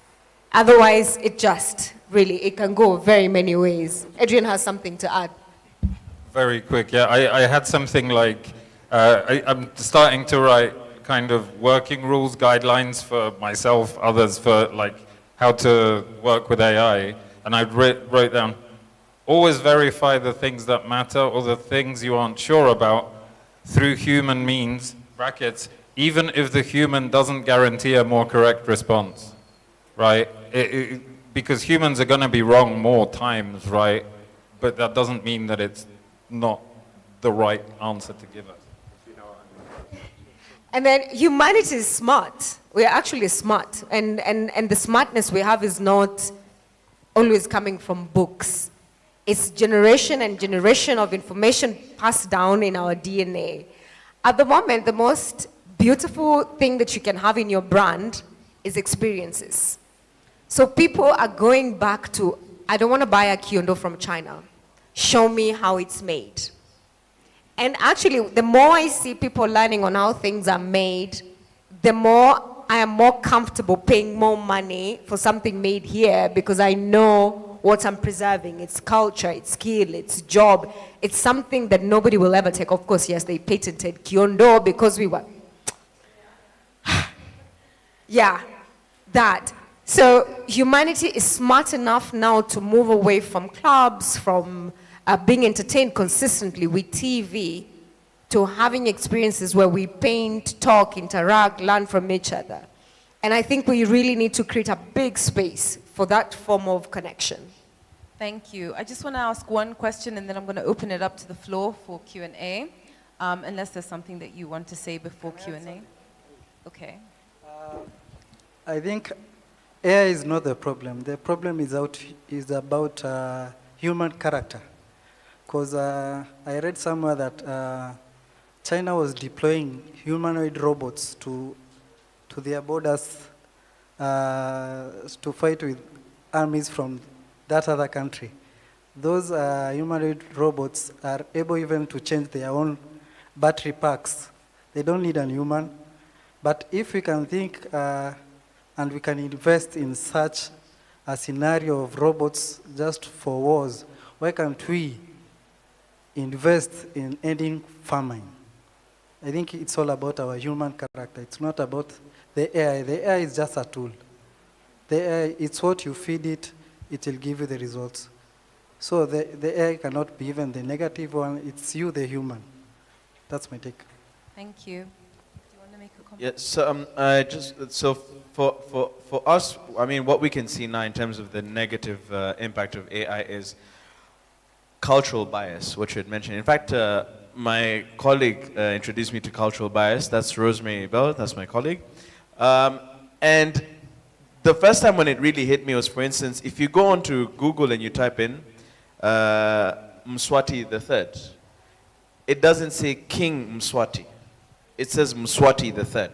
Otherwise, it can go very many ways. Adrian has something to add. Very quick, yeah. I had something like I'm starting to write kind of working rules, guidelines for myself, others for like how to work with AI. And I wrote down, always verify the things that matter or the things you aren't sure about through human means, brackets, even if the human doesn't guarantee a more correct response, right? Because humans are going to be wrong more times, right? But that doesn't mean that it's not the right answer to give us. If you know what I mean. And then humanity is smart. We're actually smart. And the smartness we have is not always coming from books. It's generation and generation of information passed down in our DNA. At the moment, the most beautiful thing that you can have in your brand is experiences. So people are going back to, I don't want to buy a kiondo from China. Show me how it's made. And actually, the more I see people learning on how things are made, the more I am more comfortable paying more money for something made here because I know what I'm preserving. It's culture, it's skill, it's job. It's something that nobody will ever take. Of course, yes, they patented kiondo because we were... yeah, that. So humanity is smart enough now to move away from clubs, from being entertained consistently with TV, to having experiences where we paint, talk, interact, learn from each other. And I think we really need to create a big space for that form of connection. Thank you. I just want to ask one question, and then I'm going to open it up to the floor for Q&A, unless there's something that you want to say before Q&A. Okay. I think AI is not the problem. The problem is about human character. Because I read somewhere that China was deploying humanoid robots to their borders to fight with armies from that other country. Those humanoid robots are able even to change their own battery packs. They don't need a human. But if we can think and we can invest in such a scenario of robots just for wars, why can't we invest in ending famine? I think it's all about our human character. It's not about the AI. The AI is just a tool. The AI, it's what you feed it, it will give you the results. So the AI cannot be even the negative one. It's you, the human. That's my take. Thank you. Do you want to make a comment? Yeah, so for us, I mean, what we can see now in terms of the negative impact of AI is cultural bias, which you had mentioned. In fact, my colleague introduced me to cultural bias. That's Rosemary Bell, that's my colleague. And the first time when it really hit me was, for instance, if you go onto Google and you type in Mswati III, it doesn't say King Mswati. It says Mswati III.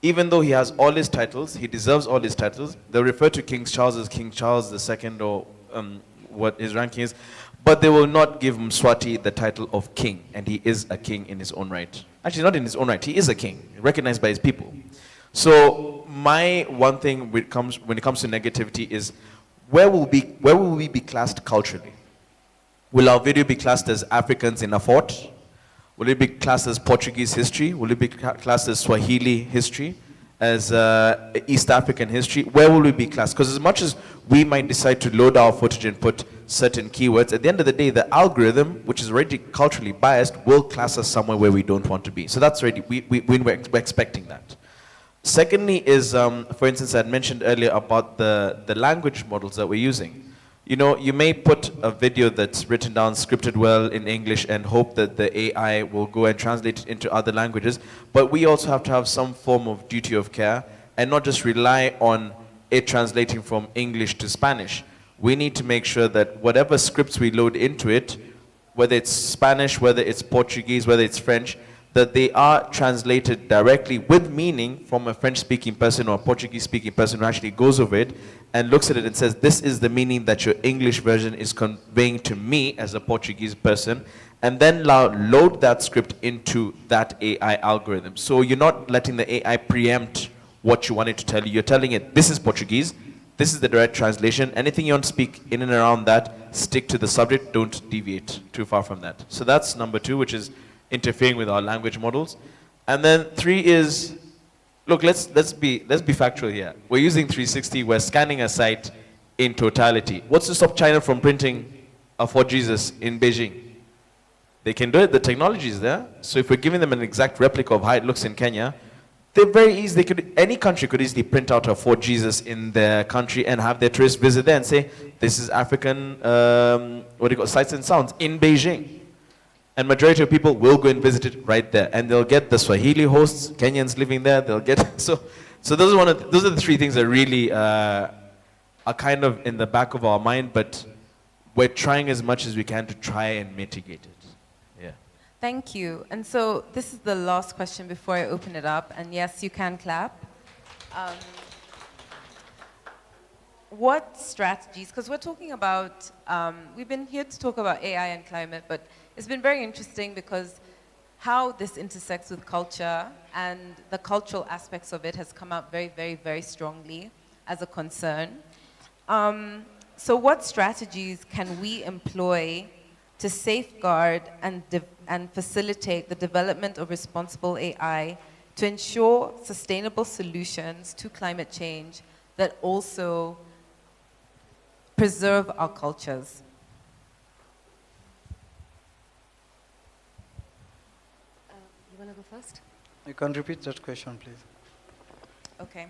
Even though he has all his titles, he deserves all his titles. They'll refer to King Charles as King Charles II or what his ranking is, but they will not give Mswati the title of king, and he is a king in his own right. Actually, not in his own right, he is a king, recognized by his people. So my one thing when it comes to negativity is, where will we be classed culturally? Will our video be classed as Africans in a fort? Will it be classed as Portuguese history? Will it be classed as Swahili history? As East African history? Where will we be classed? Because as much as we might decide to load our footage and put certain keywords, at the end of the day, the algorithm, which is already culturally biased, will class us somewhere where we don't want to be. So that's already, we're expecting that. Secondly is, for instance, I had mentioned earlier about the language models that we're using. You know, you may put a video that's written down, scripted well in English and hope that the AI will go and translate it into other languages, but we also have to have some form of duty of care and not just rely on it translating from English to Spanish. We need to make sure that whatever scripts we load into it, whether it's Spanish, whether it's Portuguese, whether it's French, that they are translated directly with meaning from a French-speaking person or a Portuguese-speaking person who actually goes over it and looks at it and says, this is the meaning that your English version is conveying to me as a Portuguese person, and then load that script into that AI algorithm. So you're not letting the AI preempt what you want it to tell you. You're telling it, this is Portuguese, this is the direct translation. Anything you want to speak in and around that, stick to the subject, don't deviate too far from that. So that's number two, which is interfering with our language models. And then 3 is, look, let's be factual here. We're using 360. We're scanning a site in totality. What's to stop China from printing a Fort Jesus in Beijing? They can do it. The technology is there. So if we're giving them an exact replica of how it looks in Kenya, they're very easy. Any country could easily print out a Fort Jesus in their country and have their tourists visit there and say, this is African, sights and sounds in Beijing. And majority of people will go and visit it right there. And they'll get the Swahili hosts, Kenyans living there. They'll get, so those are the 3 things that really are kind of in the back of our mind, but we're trying as much as we can to try and mitigate it. Yeah. Thank you. And so this is the last question before I open it up. And yes, you can clap. What strategies, because we're talking about, we've been here to talk about AI and climate, but it's been very interesting because how this intersects with culture and the cultural aspects of it has come out very, very, very strongly as a concern. So what strategies can we employ to safeguard and facilitate the development of responsible AI to ensure sustainable solutions to climate change that also preserve our cultures? You want to go first? You can repeat that question, please. Okay.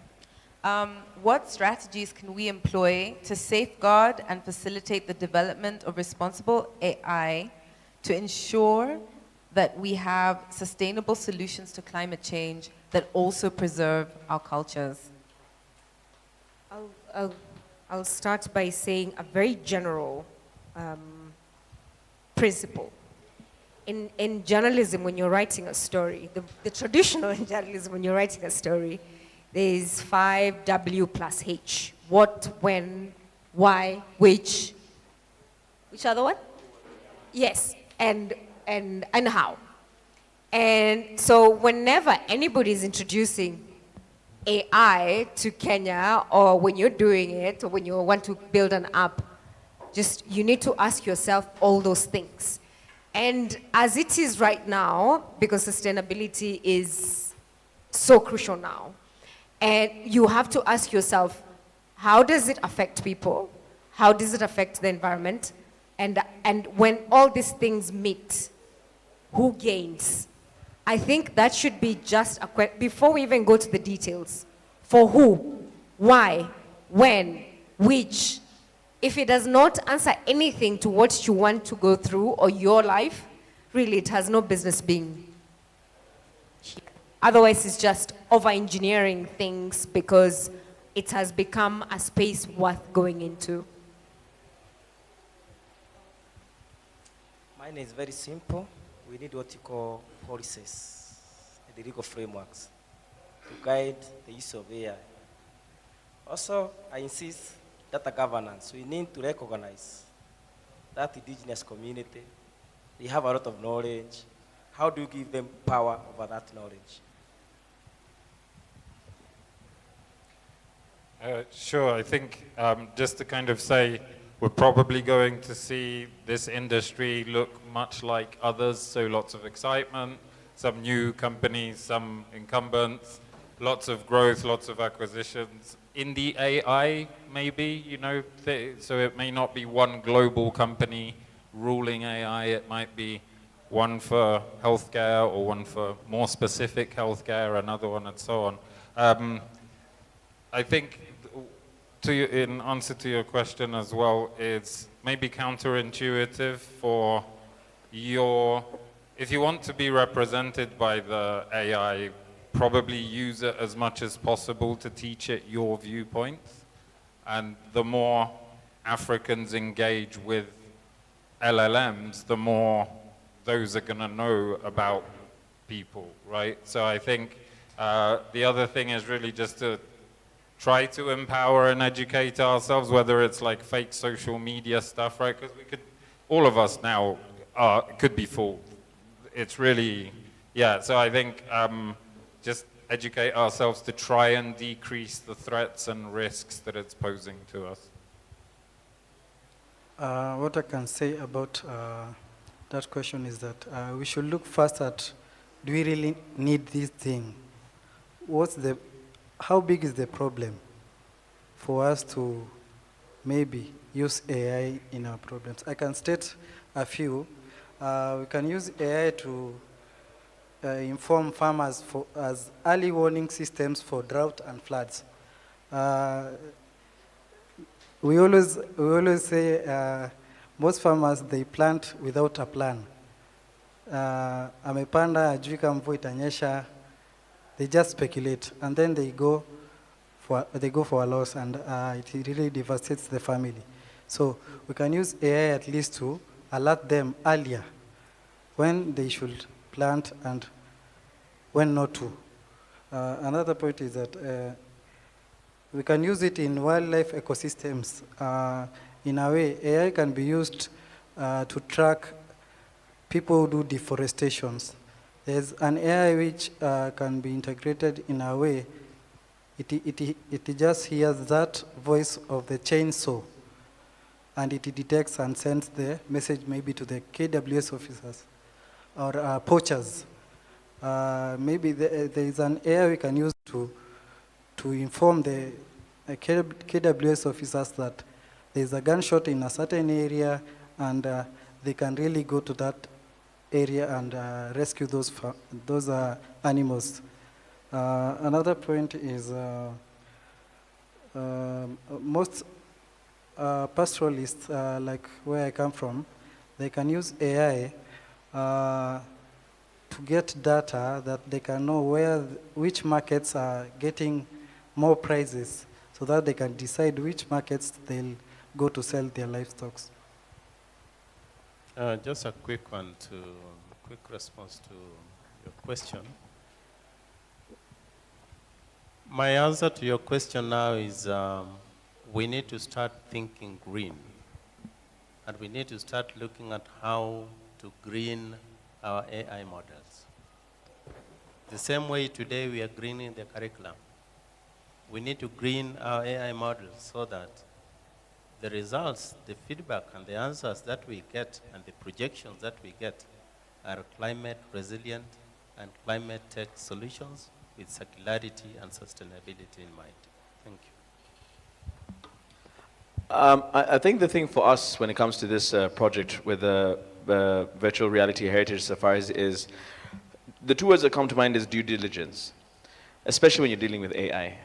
What strategies can we employ to safeguard and facilitate the development of responsible AI to ensure that we have sustainable solutions to climate change that also preserve our cultures? I'll start by saying a very general principle. In journalism, when you're writing a story, the traditional in journalism, when you're writing a story, there's 5W plus H. What, when, why, which other one? Yes, and how. And so whenever anybody is introducing AI to Kenya, or when you're doing it, or when you want to build an app, just you need to ask yourself all those things. And as it is right now, because sustainability is so crucial now, and you have to ask yourself, how does it affect people? How does it affect the environment? And when all these things meet, who gains? I think that should be just a question, before we even go to the details. For who? Why? When? Which? If it does not answer anything to what you want to go through or your life, really it has no business being here. Otherwise it's just over-engineering things because it has become a space worth going into. Mine is very simple. We need what you call policies and the legal frameworks to guide the use of AI. Also, I insist data governance. We need to recognize that indigenous community, they have a lot of knowledge. How do you give them power over that knowledge? Sure, I think just to kind of say, we're probably going to see this industry look much like others, so lots of excitement, some new companies, some incumbents, lots of growth, lots of acquisitions. In the AI, maybe, you know, so it may not be one global company ruling AI, it might be one for healthcare or one for more specific healthcare, another one and so on. I think in answer to your question as well, it's maybe counterintuitive for if you want to be represented by the AI, probably use it as much as possible to teach it your viewpoints. And the more Africans engage with LLMs, the more those are gonna know about people, right? So I think the other thing is really just to try to empower and educate ourselves, whether it's like fake social media stuff, right? Because all of us now could be fooled. It's really, yeah, so I think just educate ourselves to try and decrease the threats and risks that it's posing to us. What I can say about that question is that we should look first at, do we really need this thing? How big is the problem for us to maybe use AI in our problems? I can state a few. We can use AI to inform farmers as early warning systems for drought and floods. We always say most farmers, they plant without a plan. Amepanda ajui kama mvua itanyesha, they just speculate, and then they go for a loss, and it really devastates the family. So we can use AI at least to alert them earlier when they should plant and when not to. Another point is that we can use it in wildlife ecosystems. In a way, AI can be used to track people who do deforestations. There's an AI which can be integrated in a way, it just hears that voice of the chainsaw, and it detects and sends the message maybe to the KWS officers or poachers. Maybe there is an AI we can use to inform the KWS officers that there's a gunshot in a certain area, and they can really go to that area and rescue those animals. Another point is most pastoralists, like where I come from, they can use AI to get data that they can know which markets are getting more prices, so that they can decide which markets they'll go to sell their livestock. Just a quick response to your question. My answer to your question now is we need to start thinking green, and we need to start looking at how to green our AI models. The same way today we are greening the curriculum. We need to green our AI models so that the results, the feedback, and the answers that we get and the projections that we get are climate resilient and climate tech solutions with circularity and sustainability in mind. Thank you. I think the thing for us when it comes to this project with the virtual reality heritage safaris is, the two words that come to mind is due diligence, especially when you're dealing with AI.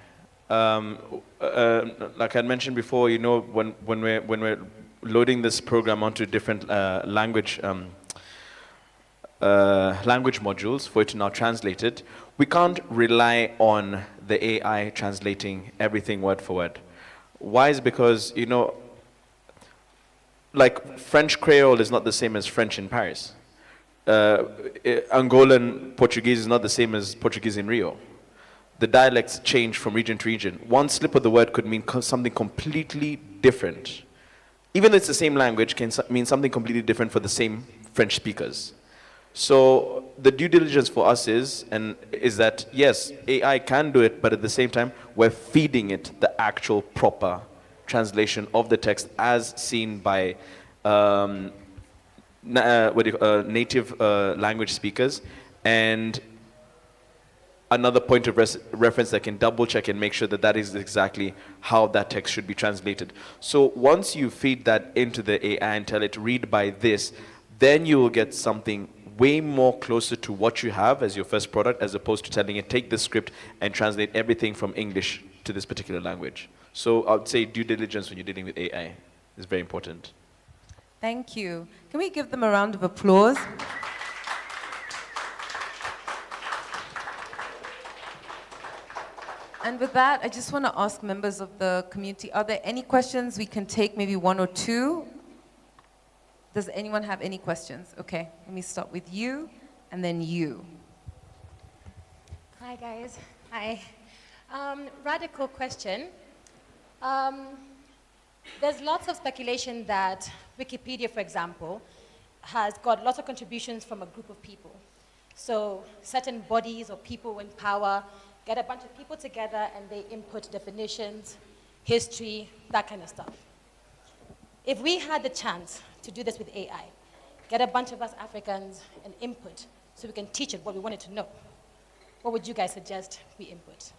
Like I mentioned before, you know, when we're loading this program onto different language modules for it to now translate it, we can't rely on the AI translating everything word for word. Why? Is because, you know, like French Creole is not the same as French in Paris. Angolan Portuguese is not the same as Portuguese in Rio. The dialects change from region to region. One slip of the word could mean something completely different. Even though it's the same language, can mean something completely different for the same French speakers. So the due diligence for us is that, yes, AI can do it, but at the same time, we're feeding it the actual proper translation of the text as seen by native language speakers, and another point of reference that can double check and make sure that that is exactly how that text should be translated. So once you feed that into the AI and tell it, read by this, then you will get something way more closer to what you have as your first product, as opposed to telling it, take this script and translate everything from English to this particular language. So I would say due diligence when you're dealing with AI is very important. Thank you. Can we give them a round of applause? And with that, I just want to ask members of the community, are there any questions we can take, maybe one or two? Does anyone have any questions? Okay, let me start with you, and then you. Hi, guys. Hi. Radical question. There's lots of speculation that Wikipedia, for example, has got lots of contributions from a group of people. So certain bodies or people in power get a bunch of people together and they input definitions, history, that kind of stuff. If we had the chance to do this with AI, get a bunch of us Africans an input so we can teach it what we wanted to know. What would you guys suggest we input?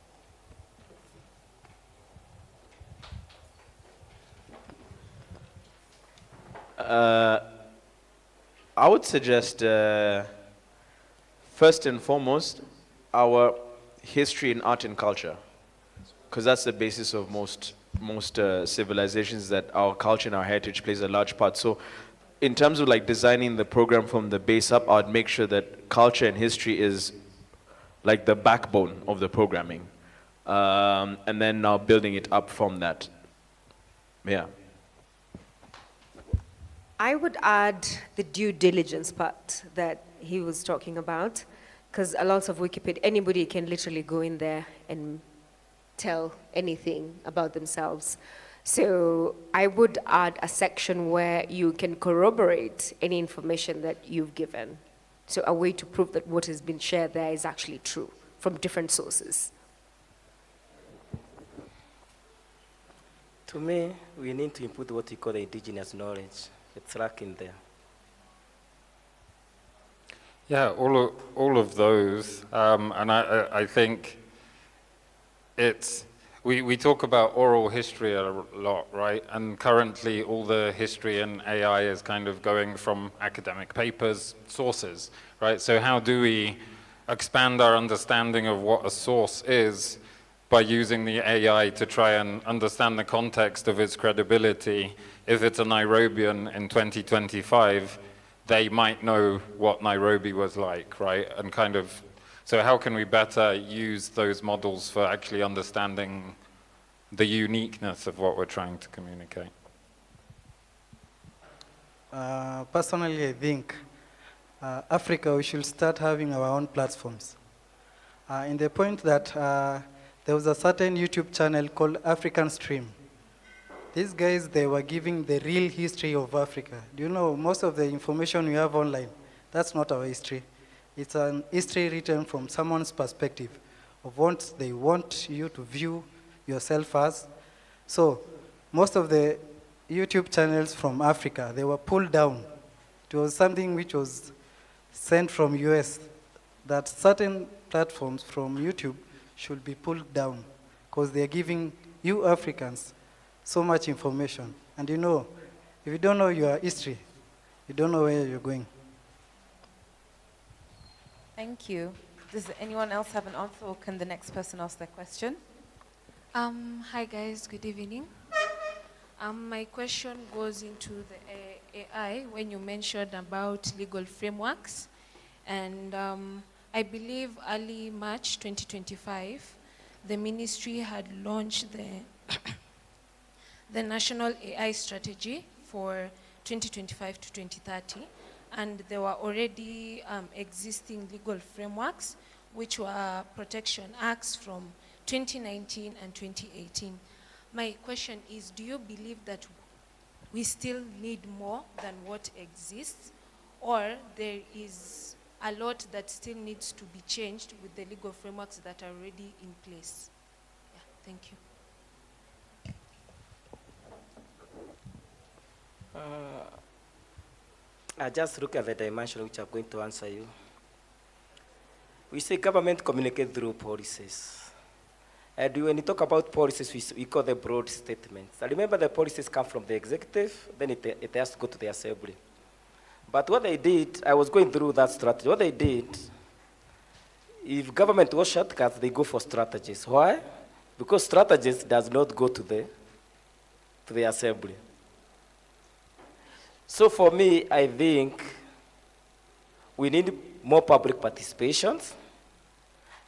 I would suggest, first and foremost, our history in art and culture, because that's the basis of most civilizations, that our culture and our heritage plays a large part. So in terms of like designing the program from the base up, I'd make sure that culture and history is like the backbone of the programming. And then now building it up from that. Yeah. I would add the due diligence part that he was talking about, because a lot of Wikipedia, anybody can literally go in there and tell anything about themselves. So I would add a section where you can corroborate any information that you've given. So a way to prove that what has been shared there is actually true from different sources. To me, we need to input what we call the indigenous knowledge. It's lacking there. Yeah, all of those, and I think we talk about oral history a lot, right? And currently all the history in AI is kind of going from academic papers, sources, right? So how do we expand our understanding of what a source is by using the AI to try and understand the context of its credibility? If it's a Nairobian in 2025, they might know what Nairobi was like, right? And kind of, so how can we better use those models for actually understanding the uniqueness of what we're trying to communicate? Personally, I think Africa, we should start having our own platforms. In the point that there was a certain YouTube channel called African Stream. These guys, they were giving the real history of Africa. Do you know, most of the information we have online, that's not our history. It's an history written from someone's perspective of what they want you to view yourself as. So most of the YouTube channels from Africa, they were pulled down. It was something which was sent from US, that certain platforms from YouTube should be pulled down because they're giving you Africans so much information. And you know, if you don't know your history, you don't know where you're going. Thank you. Does anyone else have an answer, or can the next person ask their question? Hi guys, good evening. My question goes into the AI when you mentioned about legal frameworks, and I believe early March 2025, the ministry had launched the National AI Strategy for 2025 to 2030, and there were already existing legal frameworks, which were protection acts from 2019 and 2018. My question is, do you believe that we still need more than what exists, or there is a lot that still needs to be changed with the legal frameworks that are already in place? Yeah, thank you. I just look at the dimension which I'm going to answer you. We say government communicate through policies. And when you talk about policies, we call them broad statements. I remember the policies come from the executive, then it has to go to the assembly. But what they did, I was going through that strategy. What they did, if government was shortcuts, they go for strategies. Why? Because strategies does not go to the assembly. So for me, I think we need more public participations,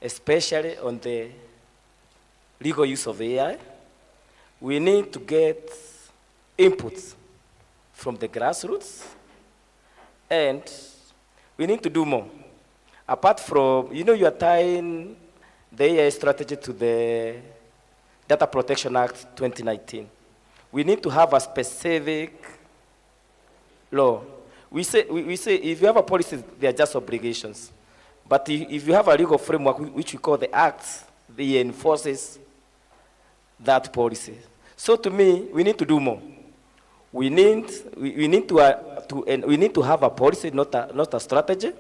especially on the legal use of AI. We need to get inputs from the grassroots, and we need to do more. Apart from, you are tying the AI strategy to the Data Protection Act 2019. We need to have a specific law. We say if you have a policy, they are just obligations. But if you have a legal framework, which we call the acts, they enforces that policy. So to me, we need to do more. we need to have a policy, not a strategy,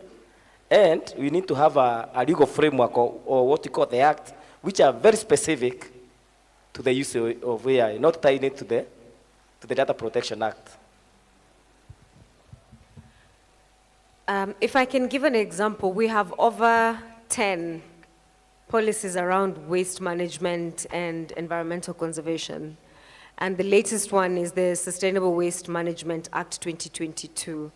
and we need to have a legal framework or what you call the act, which are very specific to the use of AI, not tying it to the Data Protection Act. If I can give an example, we have over 10 policies around waste management and environmental conservation. And the latest one is the Sustainable Waste Management Act 2022.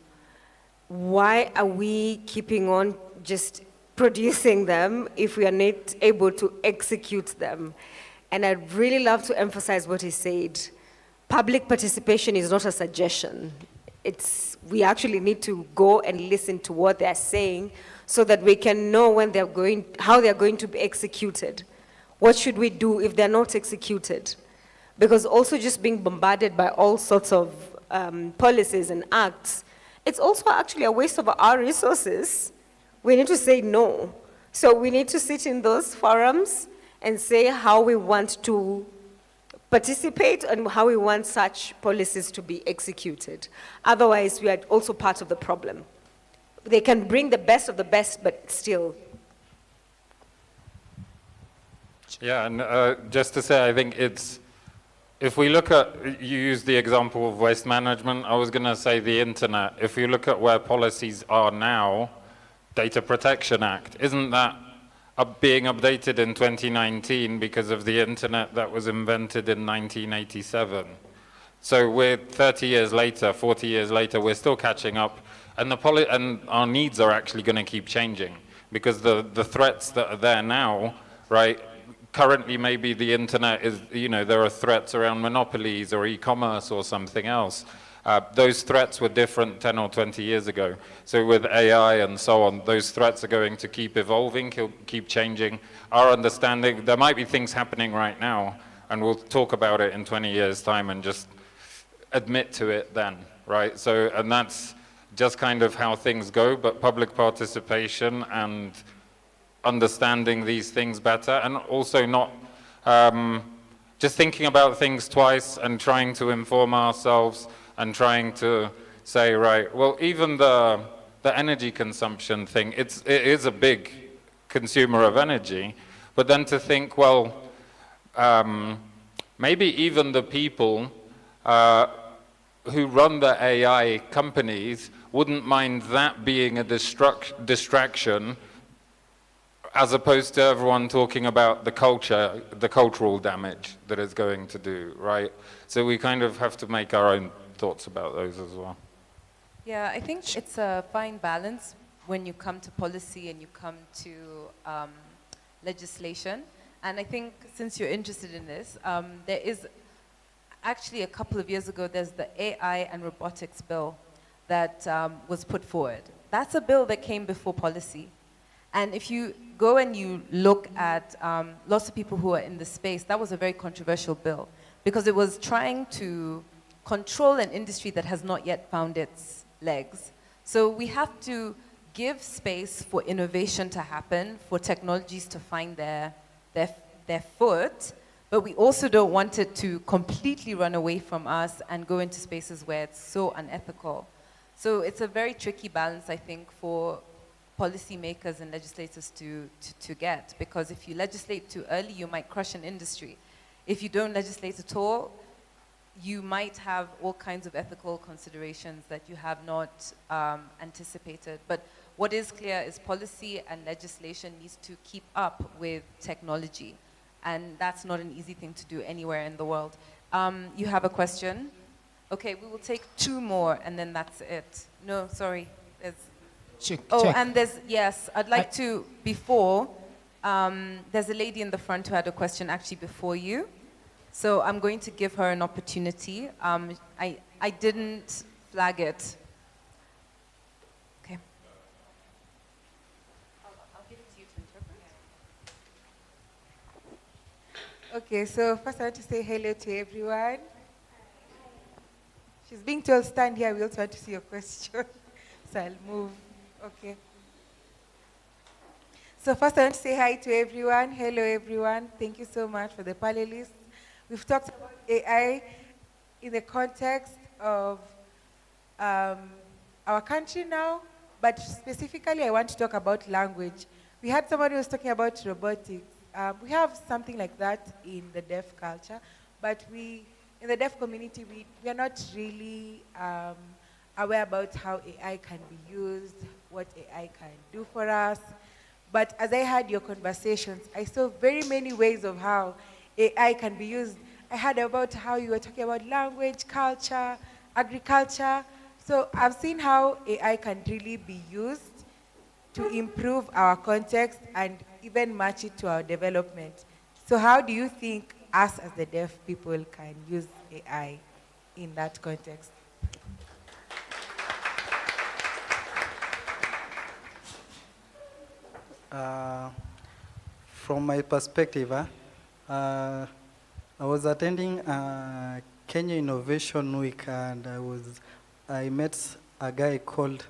Why are we keeping on just producing them if we are not able to execute them? And I'd really love to emphasize what he said. Public participation is not a suggestion. We actually need to go and listen to what they're saying so that we can know how they're going to be executed. What should we do if they're not executed? Because also just being bombarded by all sorts of policies and acts, it's also actually a waste of our resources. We need to say no. So we need to sit in those forums and say how we want to participate and how we want such policies to be executed. Otherwise, we are also part of the problem. They can bring the best of the best, but still. Yeah, and just to say, I think if we look at, you used the example of waste management, I was going to say the internet. If you look at where policies are now, Data Protection Act, isn't that being updated in 2019 because of the internet that was invented in 1987? So we're 30 years later, 40 years later, we're still catching up, and and our needs are actually going to keep changing because the threats that are there now, right? Currently, maybe the internet is, there are threats around monopolies or e-commerce or something else. Those threats were different 10 or 20 years ago. So with AI and so on, those threats are going to keep evolving, keep changing. Our understanding, there might be things happening right now, and we'll talk about it in 20 years' time and just admit to it then, right? So, and that's just kind of how things go, but public participation and understanding these things better, and also not just thinking about things twice and trying to inform ourselves and trying to say, right, well, even the energy consumption thing, it is a big consumer of energy, but then to think, well, maybe even the people who run the AI companies wouldn't mind that being a distraction, as opposed to everyone talking about the cultural damage that it's going to do, right? So we kind of have to make our own thoughts about those as well. Yeah, I think it's a fine balance when you come to policy and you come to legislation. And I think since you're interested in this, there is actually a couple of years ago, there's the AI and robotics bill that was put forward. That's a bill that came before policy. And if you go and you look at lots of people who are in the space, that was a very controversial bill because it was trying to control an industry that has not yet found its legs. So we have to give space for innovation to happen, for technologies to find their foot, but we also don't want it to completely run away from us and go into spaces where it's so unethical. So it's a very tricky balance, I think, for policymakers and legislators to get, because if you legislate too early, you might crush an industry. If you don't legislate at all, you might have all kinds of ethical considerations that you have not anticipated. But what is clear is policy and legislation needs to keep up with technology. And that's not an easy thing to do anywhere in the world. You have a question? Okay, we will take two more and then that's it. No, sorry. Check. And yes, I'd like to, before, there's a lady in the front who had a question actually before you. So I'm going to give her an opportunity. I didn't flag it. Okay. I'll give it to you to interpret. Okay, so first I want to say hello to everyone. She's being told stand here, we also want to see your question. So I'll move. Okay. So first I want to say hi to everyone. Hello everyone. Thank you so much for the panelists. We've talked about AI in the context of our country now, but specifically I want to talk about language. We had somebody who was talking about robotics. We have something like that in the deaf culture, but in the deaf community, we are not really aware about how AI can be used, what AI can do for us. But as I had your conversations, I saw very many ways of how AI can be used. I heard about how you were talking about language, culture, agriculture. So I've seen how AI can really be used to improve our context and even match it to our development. So how do you think us as the deaf people can use AI in that context? From my perspective, I was attending Kenya Innovation Week, and I met a guy called,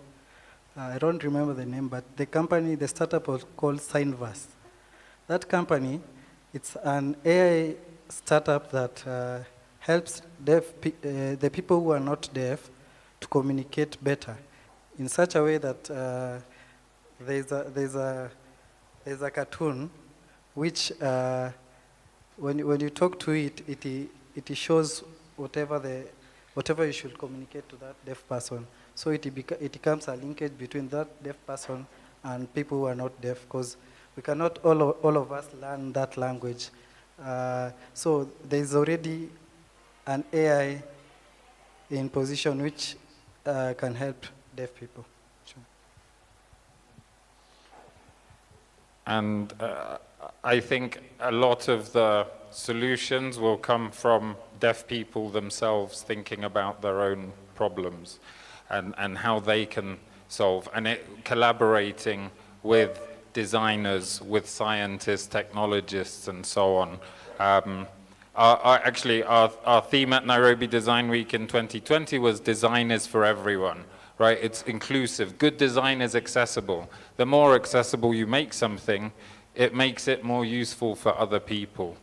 I don't remember the name, but the startup was called Signverse. That company, it's an AI startup that helps the people who are not deaf to communicate better in such a way that there's a cartoon which when you talk to it, it shows whatever you should communicate to that deaf person. So it becomes a linkage between that deaf person and people who are not deaf, because we cannot all of us learn that language. So there's already an AI in position which can help deaf people. Sure. And I think a lot of the solutions will come from deaf people themselves thinking about their own problems and how they can solve, and collaborating with designers, with scientists, technologists, and so on. Our theme at Nairobi Design Week in 2020 was design is for everyone, right? It's inclusive. Good design is accessible. The more accessible you make something, it makes it more useful for other people.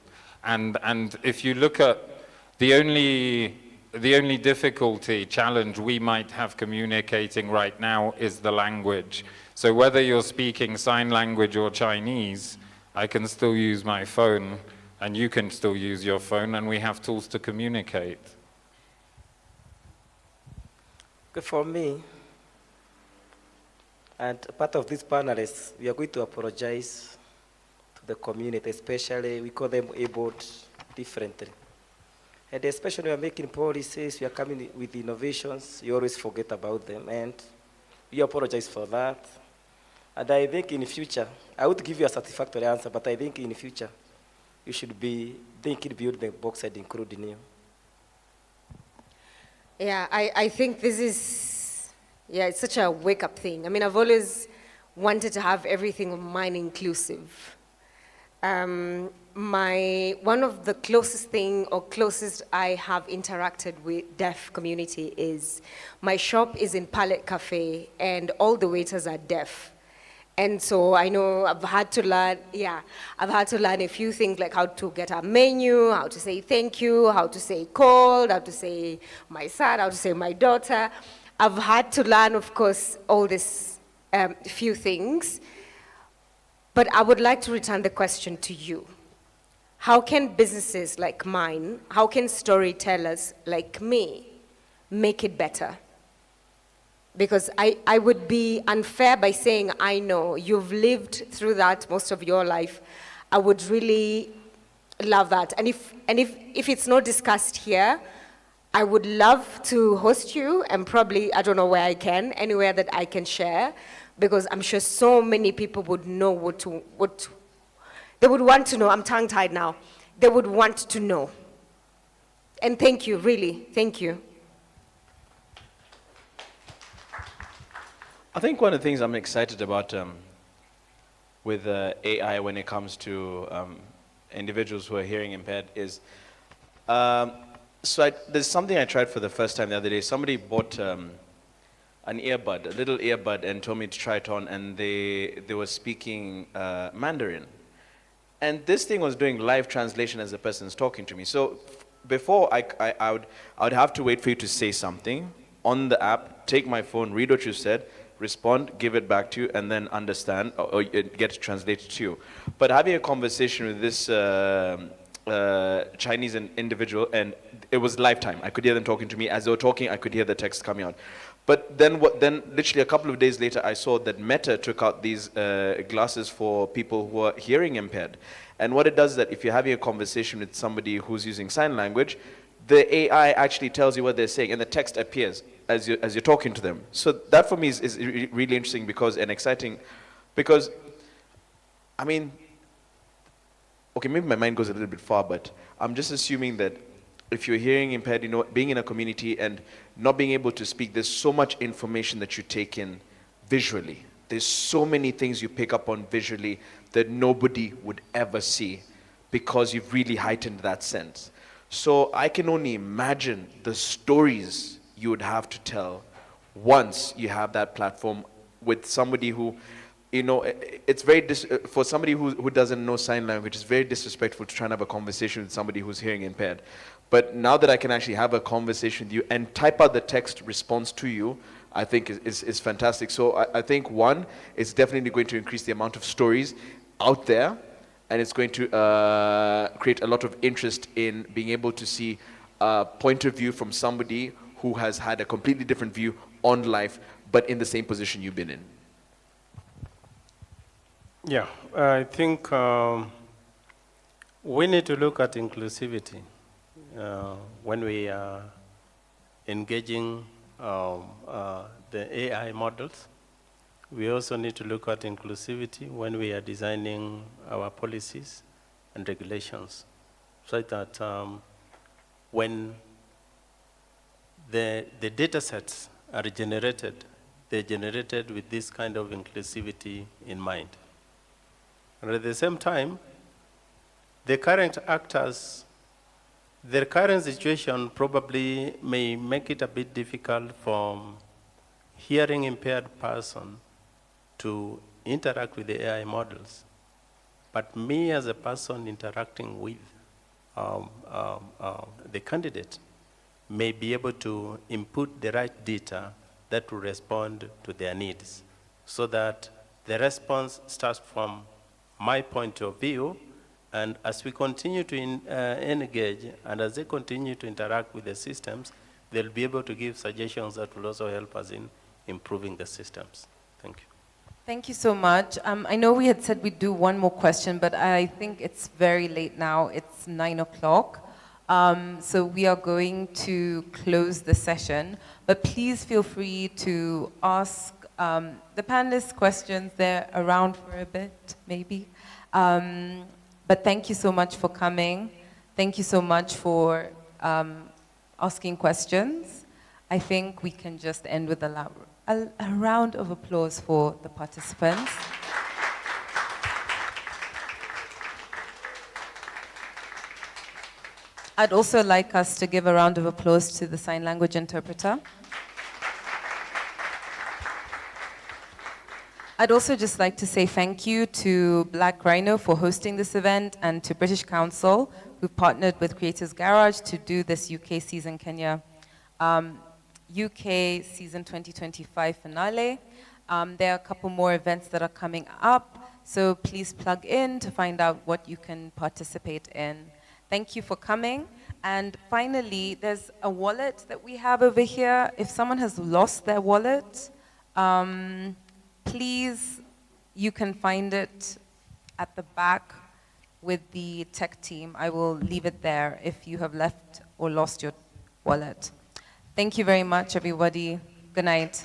And if you look at the only challenge we might have communicating right now is the language. So whether you're speaking sign language or Chinese, I can still use my phone, and you can still use your phone, and we have tools to communicate. Okay, for me, and part of this panelists, we are going to apologize to the community, especially we call them abled differently. And especially when we are making policies, we are coming with innovations, you always forget about them, and we apologize for that. And I think in the future, I would give you a satisfactory answer, but I think in the future, you should be thinking beyond the box and including you. Yeah, I think this is, it's such a wake-up thing. I mean, I've always wanted to have everything of mine inclusive. One of the closest I have interacted with deaf community is, my shop is in Palette Cafe, and all the waiters are deaf. And so I know I've had to learn a few things, like how to get a menu, how to say thank you, how to say cold, how to say my son, how to say my daughter. I've had to learn, of course, all these few things. But I would like to return the question to you. How can businesses like mine, how can storytellers like me make it better? Because I would be unfair by saying, I know, you've lived through that most of your life. I would really love that. And if it's not discussed here, I would love to host you, and probably, I don't know where I can, anywhere that I can share, because I'm sure so many people would know what they would want to know. I'm tongue-tied now. They would want to know. And thank you, really, thank you. I think one of the things I'm excited about with AI when it comes to individuals who are hearing impaired is, there's something I tried for the first time the other day. Somebody bought an earbud, a little earbud, and told me to try it on, and they were speaking Mandarin. And this thing was doing live translation as the person's talking to me. So before I would have to wait for you to say something on the app, take my phone, read what you said, respond, give it back to you, and then understand, or it gets translated to you. But having a conversation with this Chinese individual, and it was lifetime. I could hear them talking to me. As they were talking, I could hear the text coming out. But then, literally a couple of days later, I saw that Meta took out these glasses for people who are hearing impaired. And what it does is that if you're having a conversation with somebody who's using sign language, the AI actually tells you what they're saying, and the text appears as you're talking to them. So that for me is really interesting and exciting, because, I mean, okay, maybe my mind goes a little bit far, but I'm just assuming that if you're hearing impaired, being in a community and not being able to speak, there's so much information that you take in visually. There's so many things you pick up on visually that nobody would ever see, because you've really heightened that sense. So I can only imagine the stories you would have to tell once you have that platform with somebody who, it's very, for somebody who doesn't know sign language, it's very disrespectful to try and have a conversation with somebody who's hearing impaired. But now that I can actually have a conversation with you and type out the text response to you, I think is fantastic. So I think, one, it's definitely going to increase the amount of stories out there, and it's going to create a lot of interest in being able to see a point of view from somebody who has had a completely different view on life, but in the same position you've been in. Yeah, I think we need to look at inclusivity when we are engaging the AI models. We also need to look at inclusivity when we are designing our policies and regulations, so that when the data sets are generated, they're generated with this kind of inclusivity in mind. And at the same time, the current actors, their current situation probably may make it a bit difficult for hearing impaired person to interact with the AI models. But me as a person interacting with the candidate may be able to input the right data that will respond to their needs, so that the response starts from my point of view, and as we continue to engage and as they continue to interact with the systems, they'll be able to give suggestions that will also help us in improving the systems. Thank you. Thank you so much. I know we had said we'd do one more question, but I think it's very late now. It's 9 o'clock. So we are going to close the session, but please feel free to ask the panelists questions. They're around for a bit, maybe. But thank you so much for coming. Thank you so much for asking questions. I think we can just end with a round of applause for the participants. I'd also like us to give a round of applause to the sign language interpreter. I'd also just like to say thank you to Black Rhino for hosting this event, and to British Council, who partnered with Creators Garage to do this UK Season Kenya UK Season 2025 finale. There are a couple more events that are coming up, so please plug in to find out what you can participate in. Thank you for coming. And finally, there's a wallet that we have over here. If someone has lost their wallet, please, you can find it at the back with the tech team. I will leave it there if you have left or lost your wallet. Thank you very much, everybody. Good night.